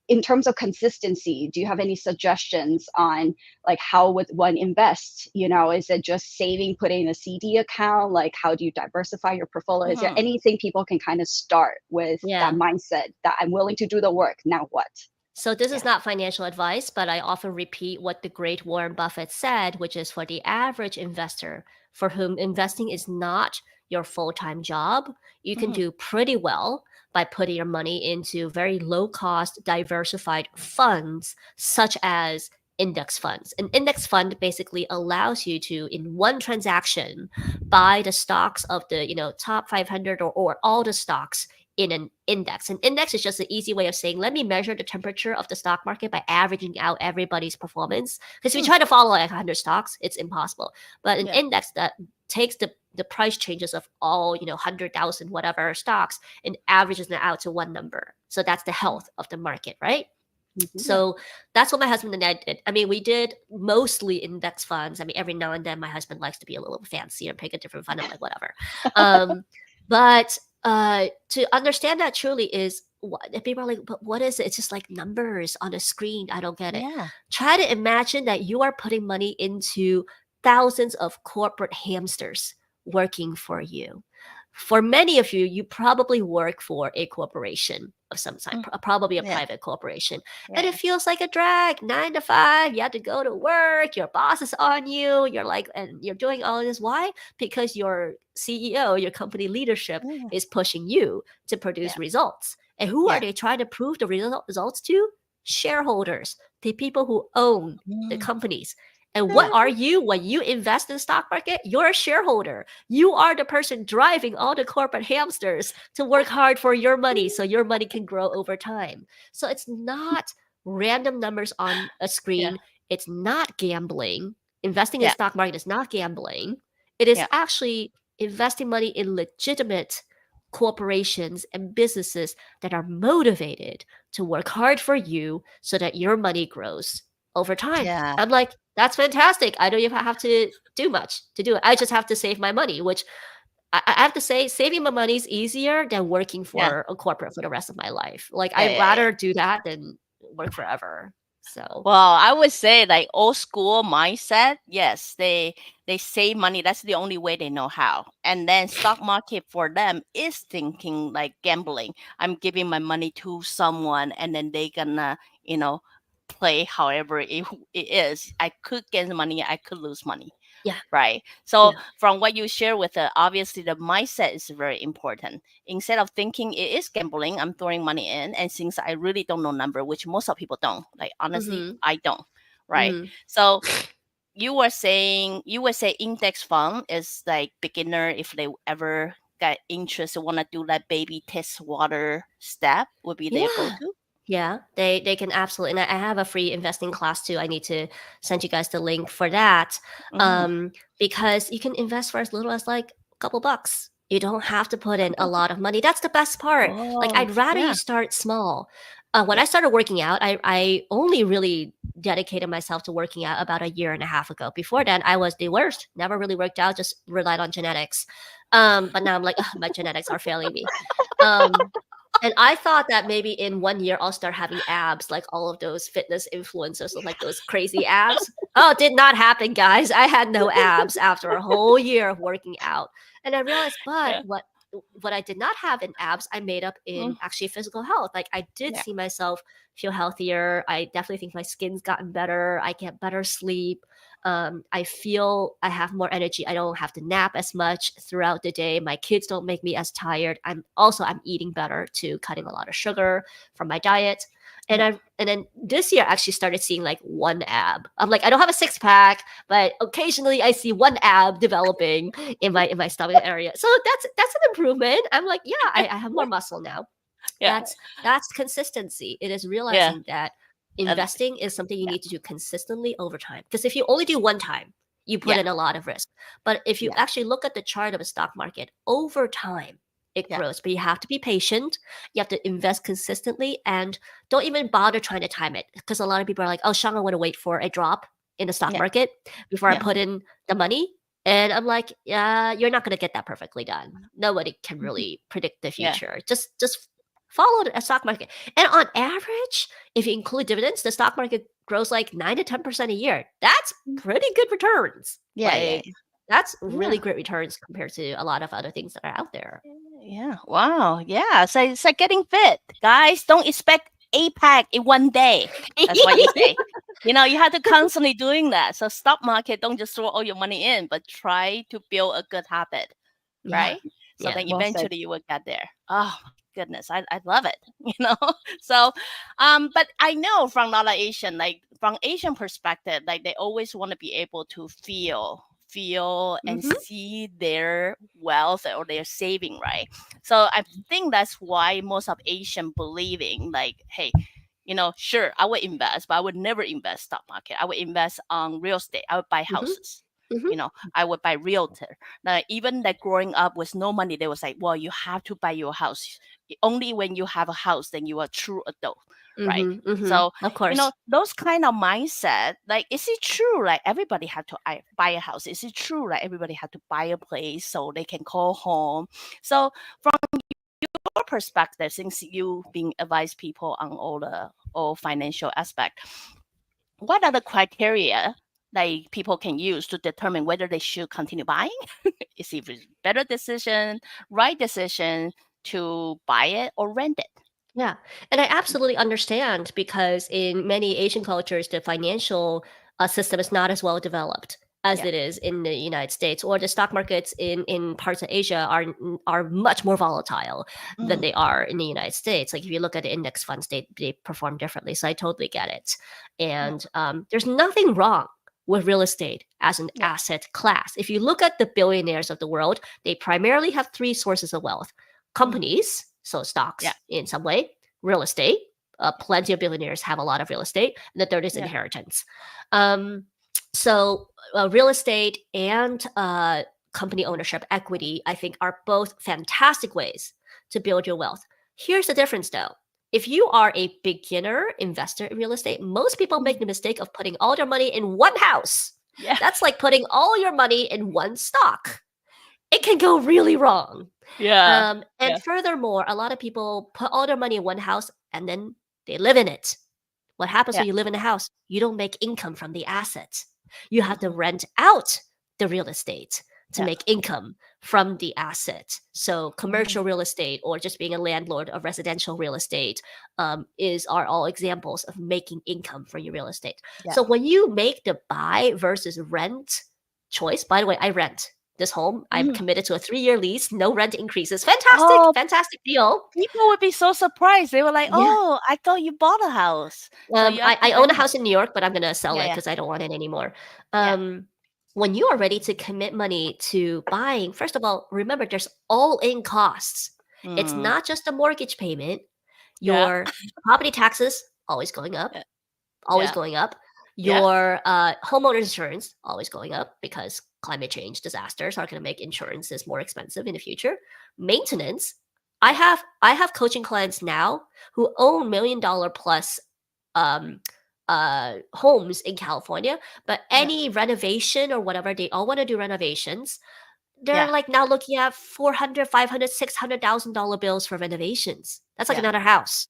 in terms of consistency, do you have any suggestions on like how would one invest? Is it just saving, putting in a CD account? Like how do you diversify your portfolio? Is there Hmm. anything people can kind of start with that Yeah. mindset that I'm willing to do the work? Now what? So this is Yeah. not financial advice, but I often repeat what the great Warren Buffett said, which is for the average investor for whom investing is not your full-time job, you can Hmm. do pretty well by putting your money into very low-cost diversified funds such as index funds. An index fund basically allows you to in one transaction buy the stocks of the, top 500 or all the stocks in an index. An index is just an easy way of saying, let me measure the temperature of the stock market by averaging out everybody's performance. Because if you Hmm. try to follow like 100 stocks, it's impossible. But an Yeah. index that takes the price changes of all 100,000 whatever stocks and averages it out to one number. So that's the Hmm. health of the market, right? Mhm. Yeah. So that's what my husband and I did. I mean, we did mostly index funds. I mean, every now and then my husband likes to be a little fancier and pick a different fund. I'm like, whatever. But to understand that truly is what people are like, but what is it? It's just like numbers on a screen. I don't get it. Yeah. Try to imagine that you are putting money into thousands of corporate hamsters working for you. For many of you, you probably work for a corporation of some kind, Mm. probably a Yeah. private corporation. And Yeah. it feels like a drag, 9 to 5. You have to go to work. Your boss is on you. You're like, and you're doing all this. Why? Because your CEO, your company leadership Mm. is pushing you to produce Yeah. results. And who are Yeah. they trying to prove the results to? Shareholders, the people who own the Mm. companies. And what are you when you invest in the stock market? You're a shareholder. You are the person driving all the corporate hamsters to work hard for your money so your money can grow over time. So it's not random numbers on a Yeah. screen. it's not gambling. Investing in the Yeah. stock market is not gambling. It is Yeah. actually investing money in legitimate corporations and businesses that are motivated to work hard for you so that your money grows over time. Yeah. I'm like, that's fantastic. I don't even have to do much to do it. I just have to save my money, which I have to say, saving my money is easier than working Yeah. for a corporate for the rest of my life. Like, Yeah. I'd Yeah. Yeah. rather do that than work forever. So, Well, I would say like old school mindset. Yes, they save money. That's the only way they know how. And then stock market for them is thinking like gambling. I'm giving my money to someone, and then they gonna play however it is. I could get money. I could lose money. yeah, Right. So yeah. from what you share with obviously the mindset is very important. Instead of thinking it is gambling, I'm throwing money in, and since I really don't know number, which most of people don't, like honestly, Mhm. I don't. Right. Mhm. So you were saying index fund is like beginner if they ever got interested, want to do that baby test water step would be their go Yeah. to. Yeah, they can absolutely. And I have a free investing class too. I need to send you guys the link for that, Mm-hmm. because you can invest for as little as like a couple bucks. You don't have to put in a lot of money. That's the best part. Like, Oh I'd rather you yeah. start small. When Yeah. I started working out, I only really dedicated myself to working out about a year and a half ago. Before then, I was the worst. Never really worked out. Just relied on genetics. But now I'm like, "Ugh, my genetics are failing me." Um, and I thought that maybe in 1 year I'll start having abs like all of those fitness influencers with like those crazy abs. Oh, it did not happen, guys. I had no abs after a whole year of working out. And I realized, but Yeah. what I did not have in abs, I made up Mm, in actually physical health. Like, I did yeah. see myself feel healthier. I definitely think my skin's gotten better. I get better sleep. I feel I have more energy. I don't have to nap as much throughout the day. My kids don't make me as tired. I'm eating better too, cutting a lot of sugar from my diet. And Yeah. then this year I actually started seeing like one ab. I'm like, I don't have a six pack, but occasionally I see one ab developing in my stomach area. So that's an improvement. I'm like, yeah, I have more muscle now. Yeah. That's consistency. It is Yeah. realizing that Uh, investing is something you yeah. need to do consistently over time. Because if you only do one time, you put Yeah. in a lot of risk. But if you Yeah. actually look at the chart of a stock market over time, it Yeah. grows. But you have to be patient. You have to invest consistently, and don't even bother trying to time it. Because a lot of people are like, oh, Shang, I want to wait for a drop in the stock Yeah. market before I Yeah. put in the money. And I'm like, yeah, you're not going to get that perfectly done. Nobody can really predict the Yeah. future. Just follow the stock market. And on average, if you include dividends, the stock market grows like 9 to 10% a year. That's pretty good returns. Yeah. Yeah. Like, that's Yeah. really great returns compared to a lot of other things that are out there. Yeah. Wow. Yeah. So it's like getting fit. Guys, don't expect a pack in one day. That's what you say. You have to constantly doing that. So stock market, don't just throw all your money in, but try to build a good habit, Yeah. right? So Yeah. then Well said. eventually you will get there. Oh my goodness, I love it. So but I know from a lot of Asian, like from Asian perspective, like they always want to be able to feel and Mm-hmm. see their wealth or their saving, right? So I think that's why most of Asian believing like, hey, sure, I would invest, but I would never invest stock market. I would invest on real estate. I would buy Mm-hmm. houses. Mm-hmm. I would buy realtor. Now, even like growing up with no money, they was like, well, you have to buy your house. Only when you have a house, then you are a true adult, right? Mm-hmm. Mm-hmm. So, Of course. those kind of mindset, like, is it true? Like everybody have to buy a house? Is it true? Like everybody have to buy a place so they can call home? So from your perspective, since you being advise people on all financial aspect, what are the criteria like people can use to determine whether they should continue buying? Is it a better decision, right decision to buy it or rent it? Yeah. And I absolutely understand because in many Asian cultures, the financial system is not as well developed as Yeah. it is in the United States, or the stock markets in parts of Asia are much more volatile than Mm, they are in the United States. Like, if you look at the index funds, they perform differently. So I totally get it. yeah. And there's nothing wrong with real estate as an Yeah. asset class. If you look at the billionaires of the world, they primarily have three sources of wealth: Mm, companies, so yeah. stocks in some way, real estate, Plenty of billionaires have a lot of real estate. And the third is Yeah. inheritance. Um, so real estate and company ownership equity, I think, are both fantastic ways to build your wealth. Here's the difference though. If you are a beginner investor in real estate, most people make the mistake of putting all their money in one house. Yeah. That's like putting all your money in one stock. It can go really wrong. Yeah. And furthermore, a lot of people put all their money in one house and then they live in it. What happens Yeah. when you live in a house? You don't make income from the assets. You have to Mhm. rent out the real estate to Yeah. make income from the asset. So commercial Mhm. real estate or just being a landlord of residential real estate are all examples of making income from your real estate. Yeah. So when you make the buy versus rent choice, by the way, I rent this home. I'm Mhm. committed to a 3-year lease, no rent increases. Fantastic, Oh, fantastic deal. people would be so surprised. They were like, Yeah. "Oh, I thought you bought a house, so you I actually own a rent it." house in New York, but I'm gonna sell Yeah. it Yeah. because I don't want it anymore. Yeah. When you are ready to commit money to buying, first of all, remember there's all-in costs. It's Mm. not just a mortgage payment. Yeah. Your property taxes always going up, Yeah. always Yeah. going up. Yeah. Your homeowner insurance always going up because climate change disasters are going to make insurances more expensive in the future. Maintenance. Yeah. I have coaching clients now who own $1 million plus um, homes in California, but Yeah. any renovation or whatever, they all want to do renovations. They're Yeah. like now looking at 400, 500, $600,000 bills for renovations. That's like Yeah. another house.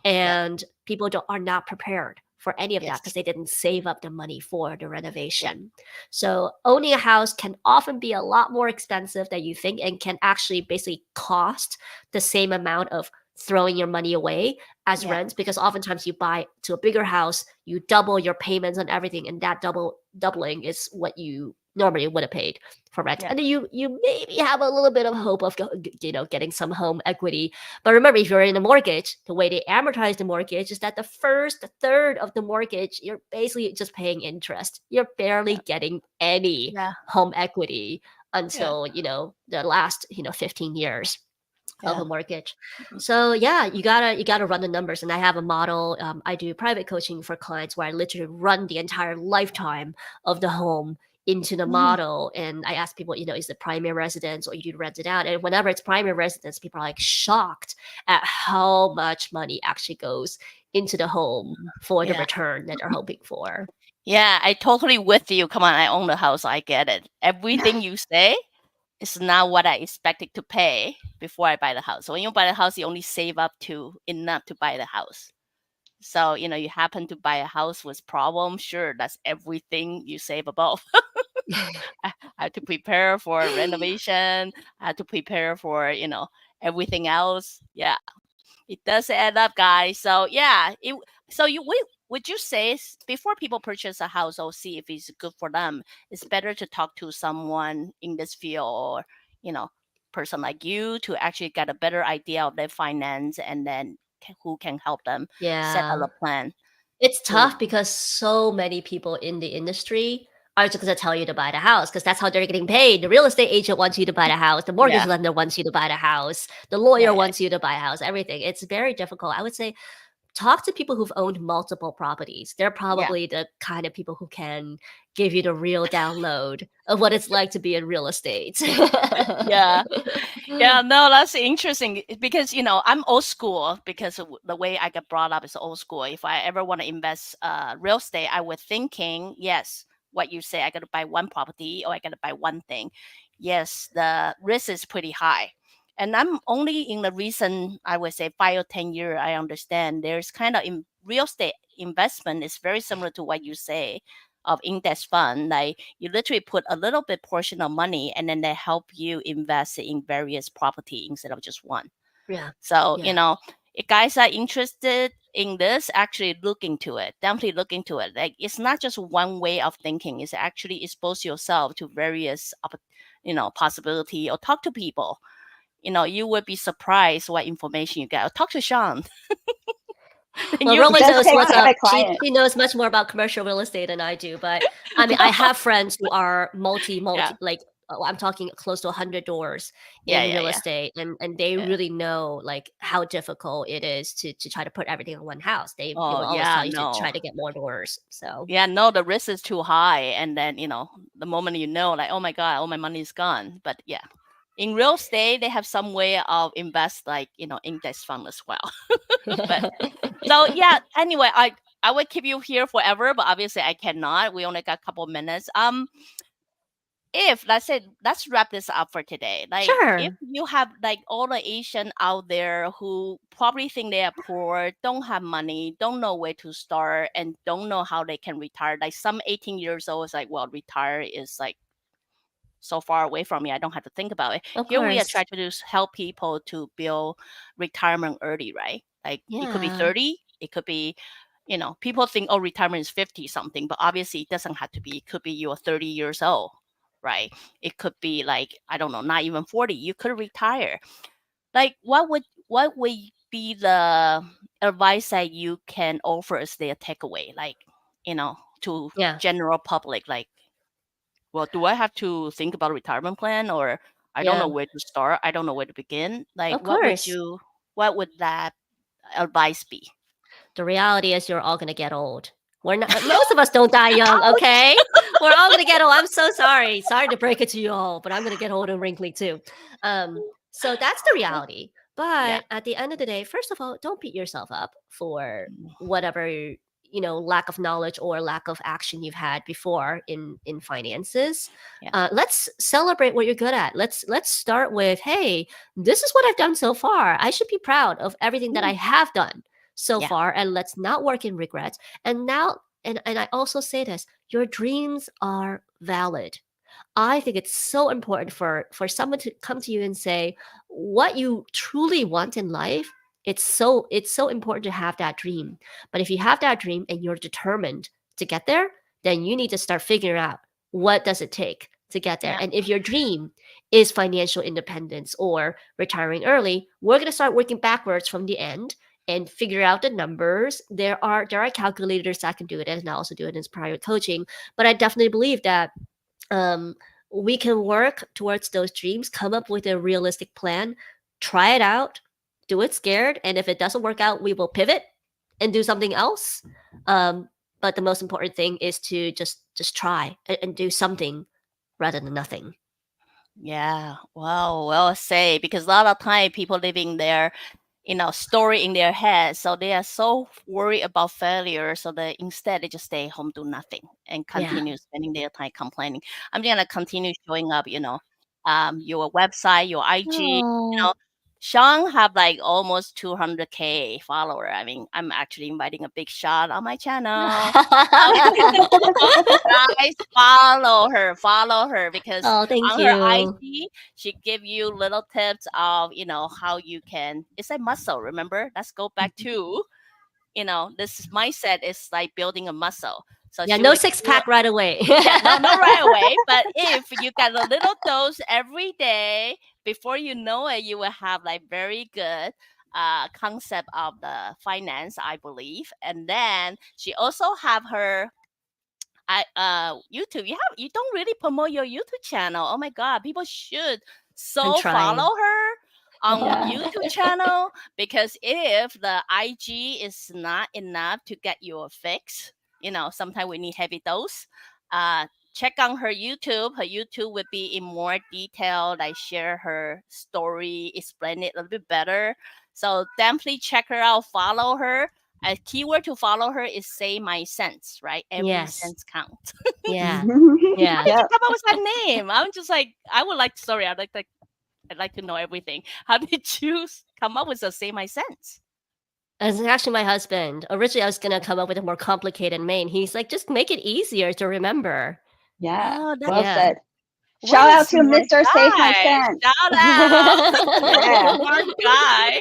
Yeah. And people are not prepared for any of that because Yes. they didn't save up the money for the Yeah. renovation. So owning a house can often be a lot more expensive than you think and can actually basically cost the same amount of throwing your money away as Yeah. rent, because oftentimes you buy to a bigger house, you double your payments on everything, and that doubling is what you normally would have paid for rent. Yeah. And then you maybe have a little bit of hope of getting some home equity. But remember, if you're in a mortgage, the way they amortize the mortgage is that the first third of the mortgage, you're basically just paying interest. You're barely Yeah. getting any Yeah. home equity Yeah. until, the last, 15 years of Yeah. a mortgage. Mhm. So yeah, you gotta run the numbers. And I have a model. I do private coaching for clients where I literally run the entire lifetime of the home into the Mhm. model, and I ask people, is it primary residence or you rent it out? And whenever it's primary residence, people are like shocked at how much money actually goes into the home for the Yeah. return that they're hoping for. Yeah. I totally with you. Come on, I own the house. I get it. Everything you say is not what I expected to pay before I buy the house. So when you buy the house, you only save up to enough to buy the house. So you happen to buy a house with problems. Sure, that's everything you save above. I had to prepare for renovation. I had to prepare for everything else. Yeah, it does add up, guys. So yeah, so would you say before people purchase a house or see if it's good for them, it's better to talk to someone in this field or you know person like you to actually get a better idea of their finance and then who can help them set up Yeah. a plan It's to tough because so many people in the industry are just going to tell you to buy the house because that's how they're getting paid. The real estate agent wants you to buy the house. The mortgage yeah lender wants you to buy the house. The yeah lawyer yeah wants you to buy a house. Everything. It's very difficult. I would say talk to people who've owned multiple properties. They're yeah probably the kind of people who can give you the real download of what it's like to be in real estate. yeah. Yeah, no, that's interesting because I'm old school because of the way I got brought up is old school. If I ever want to invest real estate, I was thinking, yes, what you say, I got to buy one property or I got to buy one thing. Yes, the risk is pretty high. And I'm only in the recent, I would say 5 or 10 years, I understand there's kind of in real estate investment is very similar to what you say of index fund. Like you literally put a little bit portion of money and then they help you invest in various property instead of just one. Yeah. So, Yeah. if guys are interested in this, actually look into it. Definitely look into it. Like it's not just one way of thinking. It's actually expose yourself to various possibility or talk to people. You would be surprised what information you get. Or talk to Sean. Then Well, you'll It be Rowan does knows take what's surprised. private up. client. She knows much more about commercial real estate than I do. But I mean, I No. have friends who are Yeah. multi like I'm talking close to 100 doors Yeah, in yeah, real yeah, estate, and they yeah. really know like how difficult it is to try to put everything in one house. They Oh will always tell yeah, you to no. try to get more doors. So Yeah, no, the risk is too high. And then, the moment like, oh my God, all my money is gone. But yeah, in real estate, they have some way of invest like, index fund as well. But so yeah, anyway, I would keep you here forever, but obviously I cannot. We only got a couple minutes. If let's say let's wrap this up for today. Like if sure. you have like all the Asian out there who probably think they are poor, don't have money, don't know where to start, and don't know how they can retire. Like some 18 years old is like, well, retire is like so far away from me, I don't have to think about it. Of Here we are course. trying to help people to build retirement early, right? Like it could be Yeah. 30, it could be, people think, oh, retirement is 50 something, but obviously it doesn't have to be. It could be you're 30 years old, right? It could be like, I don't know, not even 40. You could retire. Like what would be the advice that you can offer as their takeaway, like, to Yeah. general public, like, well, do I have to think about a retirement plan, or I don't know Yeah. where to start? I don't know where to begin. Like, Of course. what would that advice be? The reality is you're all gonna get old. We're not most of us don't die young, Ouch! okay? We're all gonna get old. I'm so sorry. Sorry to break it to you all, but I'm gonna get old and wrinkly too. So that's the reality. Yeah. But at the end of the day, first of all, don't beat yourself up for Mm. whatever lack of knowledge or lack of action you've had before in finances. Yeah. Let's celebrate what you're good at. Let's start with, hey, this is what I've done so far. I should be proud of everything that I Mm. have done so Yeah. far, and let's not work in regrets. And now, and I also say this, your dreams are valid. I think it's so important for someone to come to you and say what you truly want in life. It's so important to have that dream. But if you have that dream and you're determined to get there, then you need to start figuring out what does it take to get there. Yeah. And if your dream is financial independence or retiring early, we're going to start working backwards from the end and figure out the numbers. There are calculators that can do it, and I also do it in private coaching. But I definitely believe that um, we can work towards those dreams, come up with a realistic plan, try it out, do it scared, and if it doesn't work out, we will pivot and do something else. But the most important thing is to just try and do something rather than nothing. Yeah. Wow. Well say, because a lot of time people living there, story in their head. So they are so worried about failure. So that instead they just stay home, do nothing, and Yeah. continue spending their time complaining. I'm gonna continue showing up, your website, your IG, you know. Oh. Shang have like almost 200K follower. I mean, I'm actually inviting a big shot on my channel. Guys, follow her, because Oh, thank on her you. IG, she give you little tips of, how you can. It's a muscle. Remember, let's go back to, this mindset is like building a muscle. So Yeah, she no would six do. pack right away. Yeah, no, not right away. But if you get a little dose every day, before you know it, you will have like very good concept of the finance, I believe. And then she also have her YouTube. You don't really promote your YouTube channel. Oh my God, people should I'm so trying. follow her on Yeah. YouTube channel, because if the IG is not enough to get you a fix, sometimes we need heavy dose. Uh, check on her YouTube. Her YouTube would be in more detail. Like share her story, explain it a little bit better. So definitely check her out. Follow her. A keyword to follow her is say my cents, right? Every Yes. cents count. Yeah. How Yeah. did you Yep. come up with that name? I'm just like, I would like, sorry, I'd like to know everything. How did you come up with the say my cents? It's actually my husband. Originally, I was gonna come up with a more complicated name. He's like, just make it easier to remember. Yeah. Oh, that's Well Yeah. said. what Shout a out to smart Mr. Save My guy. Sense. Shout out. Yeah. Smart guy.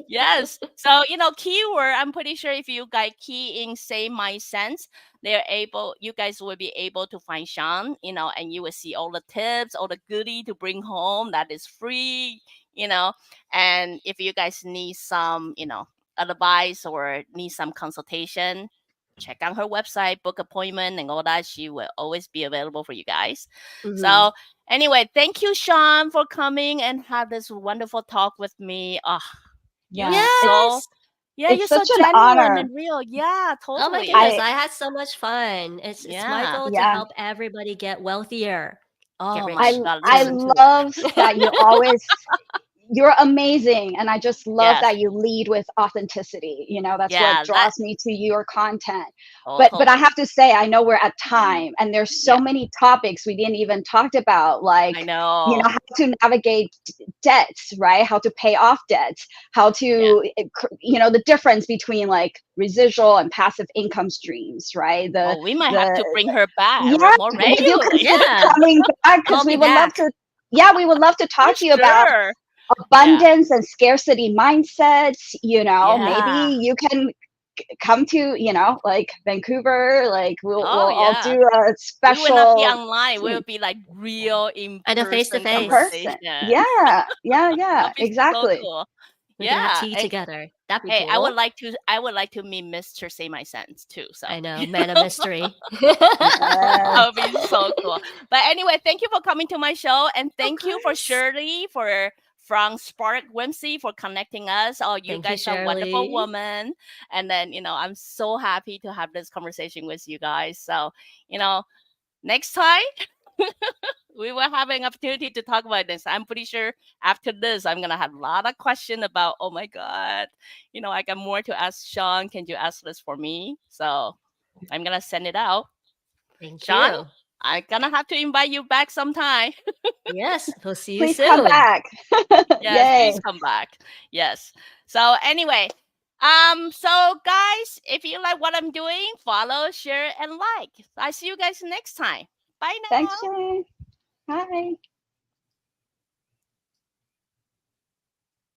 Yes. So, keyword, I'm pretty sure if you guys key in say my sense, you guys will be able to find Sean, and you will see all the tips, all the goodie to bring home that is free, and if you guys need some, advice or need some consultation, check out her website, book appointment, and all that. She will always be available for you guys. Mhm. So anyway, thank you, Sean, for coming and have this wonderful talk with me. You're Yeah, so Yes. yeah, it's you're so such an genuine honor. and real. Yeah, Oh my totally. goodness, I I had so much fun. It's my Yeah. goal to yeah. help everybody get wealthier, get Oh my rich. God, I listen Mm. to love it. that you're amazing, and I just love Yes. that you lead with authenticity. That's what Yeah, that draws me to your content. But I totally. have to say, I know we're at time, and there's so Yeah, many topics we didn't even talk about, like I know. how to navigate debts, right? How to pay off debts, how Yeah. to the difference between like residual and passive income streams, right? Oh, we might have to The bring her back Yeah, more would you regularly. consider Yeah, coming back? call Because me we would love back. to. Yeah, we would love to For talk to you about sure. Yeah. abundance and scarcity mindsets. Maybe Yeah. you can come to like Vancouver. Like Oh, we'll all yeah. do a We will not be special online. We will thing be like real in And a face to person in face. person. conversation. Yeah, yeah, That'll yeah. be so Exactly. cool. We can have Yeah. tea together. That'd be Hey, I would cool. like to I would like to meet Mr. Say My Sense too. So I know, man of mystery. Yes. that would be so cool. But anyway, thank you for coming to my show, and Of thank you for course. Shirley for from Spark Whimsy for connecting us. Oh, you Thank you, guys are wonderful Shirley. women. And then, I'm so happy to have this conversation with you guys. So, next time we will have an opportunity to talk about this. I'm pretty sure after this, I'm gonna have a lot of questions about. Oh my god, I got more to ask Sean. Can you ask this for me? So I'm gonna send it out. Thank Sean, you. I'm gonna have to invite you back sometime. Yes, we'll see you Please come soon. back. Yes, please Yay. come back. Yes. So anyway, so guys, if you like what I'm doing, follow, share, and like. I see you guys next time. Bye now. Thanks, Jane. Bye.